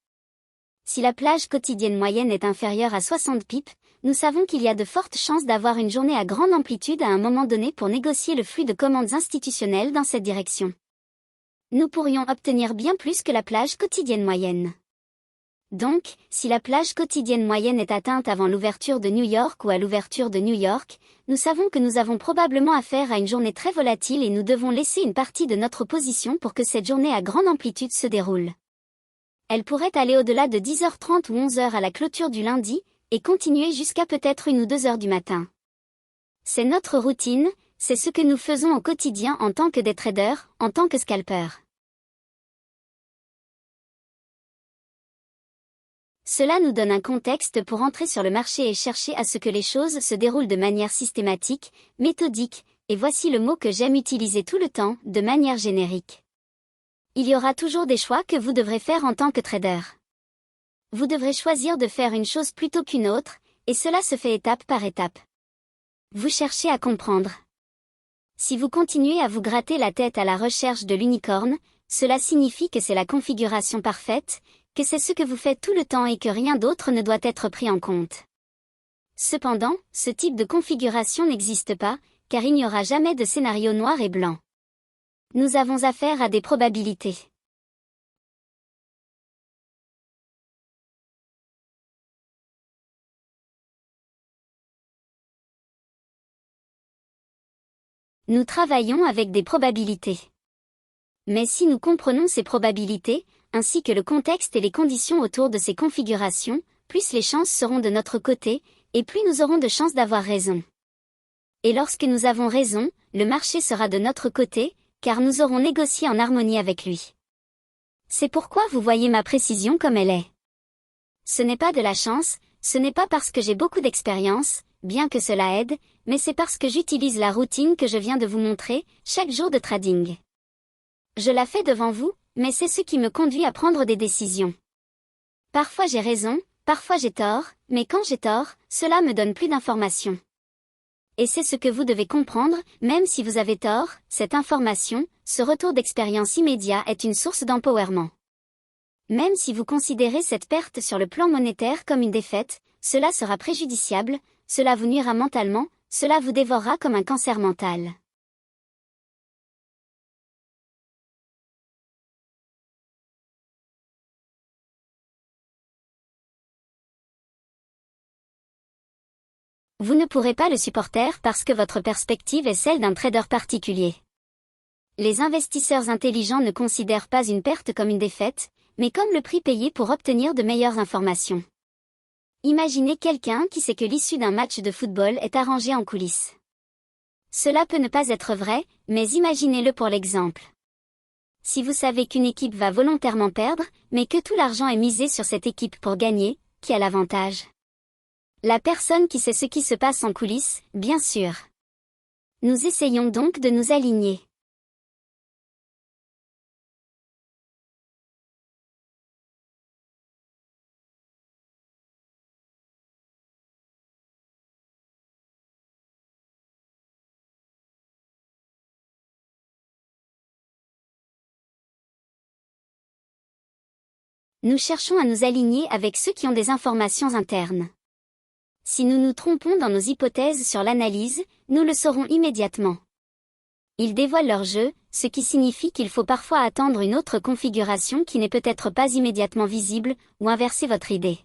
Si la plage quotidienne moyenne est inférieure à 60 pips, nous savons qu'il y a de fortes chances d'avoir une journée à grande amplitude à un moment donné pour négocier le flux de commandes institutionnelles dans cette direction. Nous pourrions obtenir bien plus que la plage quotidienne moyenne. Donc, si la plage quotidienne moyenne est atteinte avant l'ouverture de New York ou à l'ouverture de New York, nous savons que nous avons probablement affaire à une journée très volatile et nous devons laisser une partie de notre position pour que cette journée à grande amplitude se déroule. Elle pourrait aller au-delà de 10h30 ou 11h à la clôture du lundi, et continuer jusqu'à peut-être 1 ou 2 heures du matin. C'est notre routine, c'est ce que nous faisons au quotidien en tant que des traders, en tant que scalpers. Cela nous donne un contexte pour entrer sur le marché et chercher à ce que les choses se déroulent de manière systématique, méthodique, et voici le mot que j'aime utiliser tout le temps, de manière générique. Il y aura toujours des choix que vous devrez faire en tant que trader. Vous devrez choisir de faire une chose plutôt qu'une autre, et cela se fait étape par étape. Vous cherchez à comprendre. Si vous continuez à vous gratter la tête à la recherche de l'unicorne, cela signifie que c'est la configuration parfaite, que c'est ce que vous faites tout le temps et que rien d'autre ne doit être pris en compte. Cependant, ce type de configuration n'existe pas, car il n'y aura jamais de scénario noir et blanc. Nous avons affaire à des probabilités. Nous travaillons avec des probabilités. Mais si nous comprenons ces probabilités, ainsi que le contexte et les conditions autour de ces configurations, plus les chances seront de notre côté, et plus nous aurons de chances d'avoir raison. Et lorsque nous avons raison, le marché sera de notre côté, car nous aurons négocié en harmonie avec lui. C'est pourquoi vous voyez ma précision comme elle est. Ce n'est pas de la chance, ce n'est pas parce que j'ai beaucoup d'expérience, bien que cela aide, mais c'est parce que j'utilise la routine que je viens de vous montrer, chaque jour de trading. Je la fais devant vous, mais c'est ce qui me conduit à prendre des décisions. Parfois j'ai raison, parfois j'ai tort, mais quand j'ai tort, cela me donne plus d'informations. Et c'est ce que vous devez comprendre, même si vous avez tort, cette information, ce retour d'expérience immédiat est une source d'empowerment. Même si vous considérez cette perte sur le plan monétaire comme une défaite, cela sera préjudiciable, cela vous nuira mentalement, cela vous dévorera comme un cancer mental. Vous ne pourrez pas le supporter parce que votre perspective est celle d'un trader particulier. Les investisseurs intelligents ne considèrent pas une perte comme une défaite, mais comme le prix payé pour obtenir de meilleures informations. Imaginez quelqu'un qui sait que l'issue d'un match de football est arrangée en coulisses. Cela peut ne pas être vrai, mais imaginez-le pour l'exemple. Si vous savez qu'une équipe va volontairement perdre, mais que tout l'argent est misé sur cette équipe pour gagner, qui a l'avantage? La personne qui sait ce qui se passe en coulisses, bien sûr. Nous essayons donc de nous aligner. Nous cherchons à nous aligner avec ceux qui ont des informations internes. Si nous nous trompons dans nos hypothèses sur l'analyse, nous le saurons immédiatement. Ils dévoilent leur jeu, ce qui signifie qu'il faut parfois attendre une autre configuration qui n'est peut-être pas immédiatement visible, ou inverser votre idée.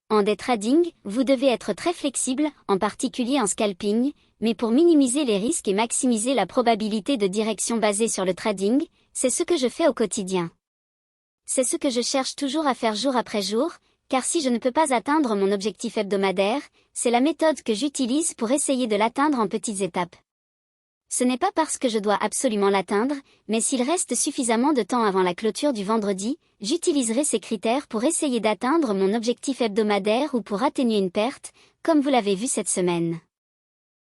En day trading, vous devez être très flexible, en particulier en scalping, mais pour minimiser les risques et maximiser la probabilité de direction basée sur le trading, c'est ce que je fais au quotidien. C'est ce que je cherche toujours à faire jour après jour, car si je ne peux pas atteindre mon objectif hebdomadaire, c'est la méthode que j'utilise pour essayer de l'atteindre en petites étapes. Ce n'est pas parce que je dois absolument l'atteindre, mais s'il reste suffisamment de temps avant la clôture du vendredi, j'utiliserai ces critères pour essayer d'atteindre mon objectif hebdomadaire ou pour atténuer une perte, comme vous l'avez vu cette semaine.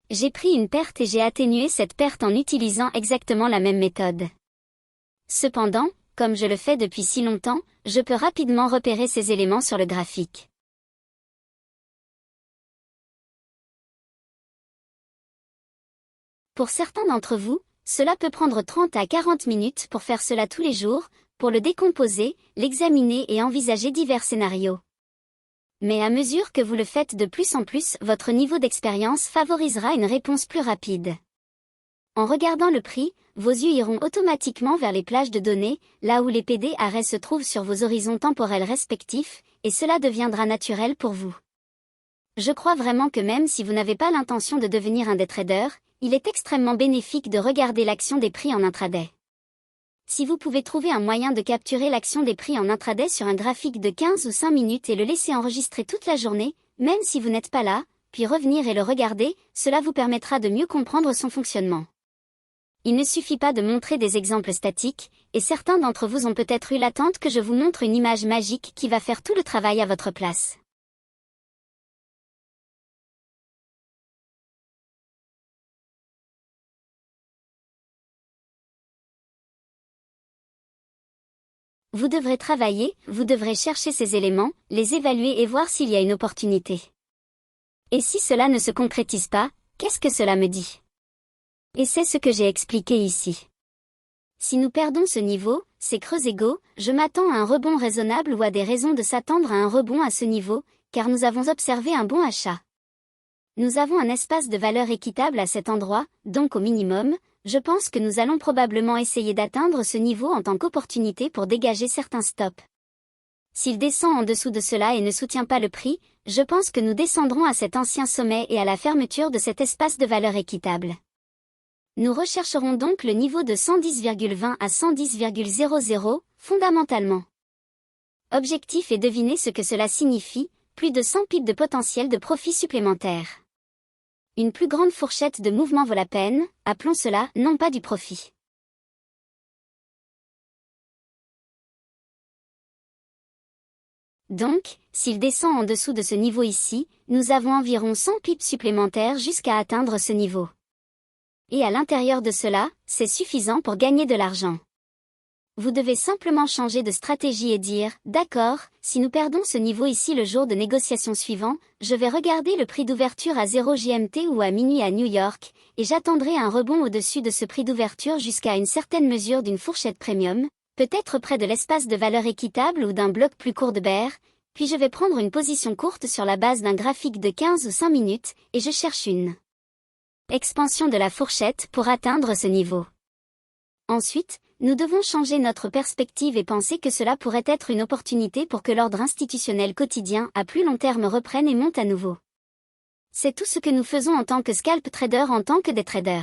J'ai pris une perte et j'ai atténué cette perte en utilisant exactement la même méthode. Cependant, comme je le fais depuis si longtemps, je peux rapidement repérer ces éléments sur le graphique. Pour certains d'entre vous, cela peut prendre 30 à 40 minutes pour faire cela tous les jours, pour le décomposer, l'examiner et envisager divers scénarios. Mais à mesure que vous le faites de plus en plus, votre niveau d'expérience favorisera une réponse plus rapide. En regardant le prix, vos yeux iront automatiquement vers les plages de données, là où les PD arrêts se trouvent sur vos horizons temporels respectifs, et cela deviendra naturel pour vous. Je crois vraiment que même si vous n'avez pas l'intention de devenir un day trader, il est extrêmement bénéfique de regarder l'action des prix en intraday. Si vous pouvez trouver un moyen de capturer l'action des prix en intraday sur un graphique de 15 ou 5 minutes et le laisser enregistrer toute la journée, même si vous n'êtes pas là, puis revenir et le regarder, cela vous permettra de mieux comprendre son fonctionnement. Il ne suffit pas de montrer des exemples statiques, et certains d'entre vous ont peut-être eu l'attente que je vous montre une image magique qui va faire tout le travail à votre place. Vous devrez travailler, vous devrez chercher ces éléments, les évaluer et voir s'il y a une opportunité. Et si cela ne se concrétise pas, qu'est-ce que cela me dit? Et c'est ce que j'ai expliqué ici. Si nous perdons ce niveau, ces creux égaux, je m'attends à un rebond raisonnable ou à des raisons de s'attendre à un rebond à ce niveau, car nous avons observé un bon achat. Nous avons un espace de valeur équitable à cet endroit, donc au minimum, je pense que nous allons probablement essayer d'atteindre ce niveau en tant qu'opportunité pour dégager certains stops. S'il descend en dessous de cela et ne soutient pas le prix, je pense que nous descendrons à cet ancien sommet et à la fermeture de cet espace de valeur équitable. Nous rechercherons donc le niveau de 110,20 à 110,00, fondamentalement. Objectif est deviner ce que cela signifie, plus de 100 pips de potentiel de profit supplémentaire. Une plus grande fourchette de mouvement vaut la peine, appelons cela non pas du profit. Donc, s'il descend en dessous de ce niveau ici, nous avons environ 100 pips supplémentaires jusqu'à atteindre ce niveau. Et à l'intérieur de cela, c'est suffisant pour gagner de l'argent. Vous devez simplement changer de stratégie et dire, d'accord, si nous perdons ce niveau ici le jour de négociation suivant, je vais regarder le prix d'ouverture à 0 GMT ou à minuit à New York, et j'attendrai un rebond au-dessus de ce prix d'ouverture jusqu'à une certaine mesure d'une fourchette premium, peut-être près de l'espace de valeur équitable ou d'un bloc plus court de bear, puis je vais prendre une position courte sur la base d'un graphique de 15 ou 5 minutes, et je cherche une expansion de la fourchette pour atteindre ce niveau. Ensuite, nous devons changer notre perspective et penser que cela pourrait être une opportunité pour que l'ordre institutionnel quotidien à plus long terme reprenne et monte à nouveau. C'est tout ce que nous faisons en tant que scalp trader en tant que day trader.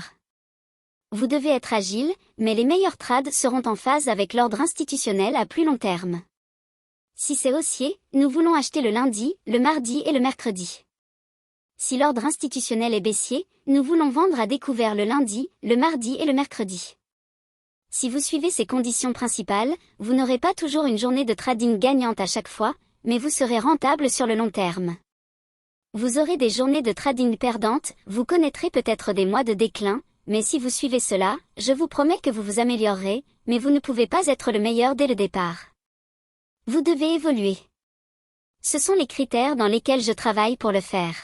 Vous devez être agile, mais les meilleurs trades seront en phase avec l'ordre institutionnel à plus long terme. Si c'est haussier, nous voulons acheter le lundi, le mardi et le mercredi. Si l'ordre institutionnel est baissier, nous voulons vendre à découvert le lundi, le mardi et le mercredi. Si vous suivez ces conditions principales, vous n'aurez pas toujours une journée de trading gagnante à chaque fois, mais vous serez rentable sur le long terme. Vous aurez des journées de trading perdantes, vous connaîtrez peut-être des mois de déclin, mais si vous suivez cela, je vous promets que vous vous améliorerez, mais vous ne pouvez pas être le meilleur dès le départ. Vous devez évoluer. Ce sont les critères dans lesquels je travaille pour le faire.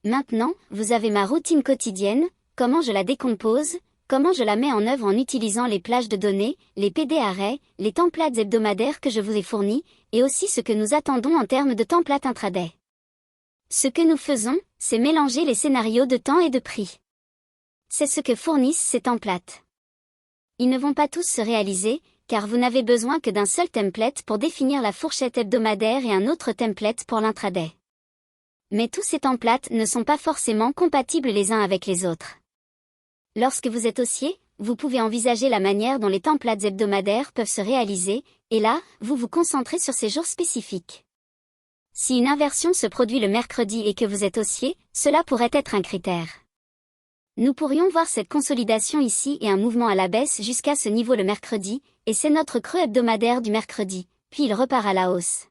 Maintenant, vous avez ma routine quotidienne, comment je la décompose, comment je la mets en œuvre en utilisant les plages de données, les PD arrêts, les templates hebdomadaires que je vous ai fournis, et aussi ce que nous attendons en termes de templates intraday. Ce que nous faisons, c'est mélanger les scénarios de temps et de prix. C'est ce que fournissent ces templates. Ils ne vont pas tous se réaliser, car vous n'avez besoin que d'un seul template pour définir la fourchette hebdomadaire et un autre template pour l'intraday. Mais tous ces templates ne sont pas forcément compatibles les uns avec les autres. Lorsque vous êtes haussier, vous pouvez envisager la manière dont les templates hebdomadaires peuvent se réaliser, et là, vous vous concentrez sur ces jours spécifiques. Si une inversion se produit le mercredi et que vous êtes haussier, cela pourrait être un critère. Nous pourrions voir cette consolidation ici et un mouvement à la baisse jusqu'à ce niveau le mercredi, et c'est notre creux hebdomadaire du mercredi, puis il repart à la hausse.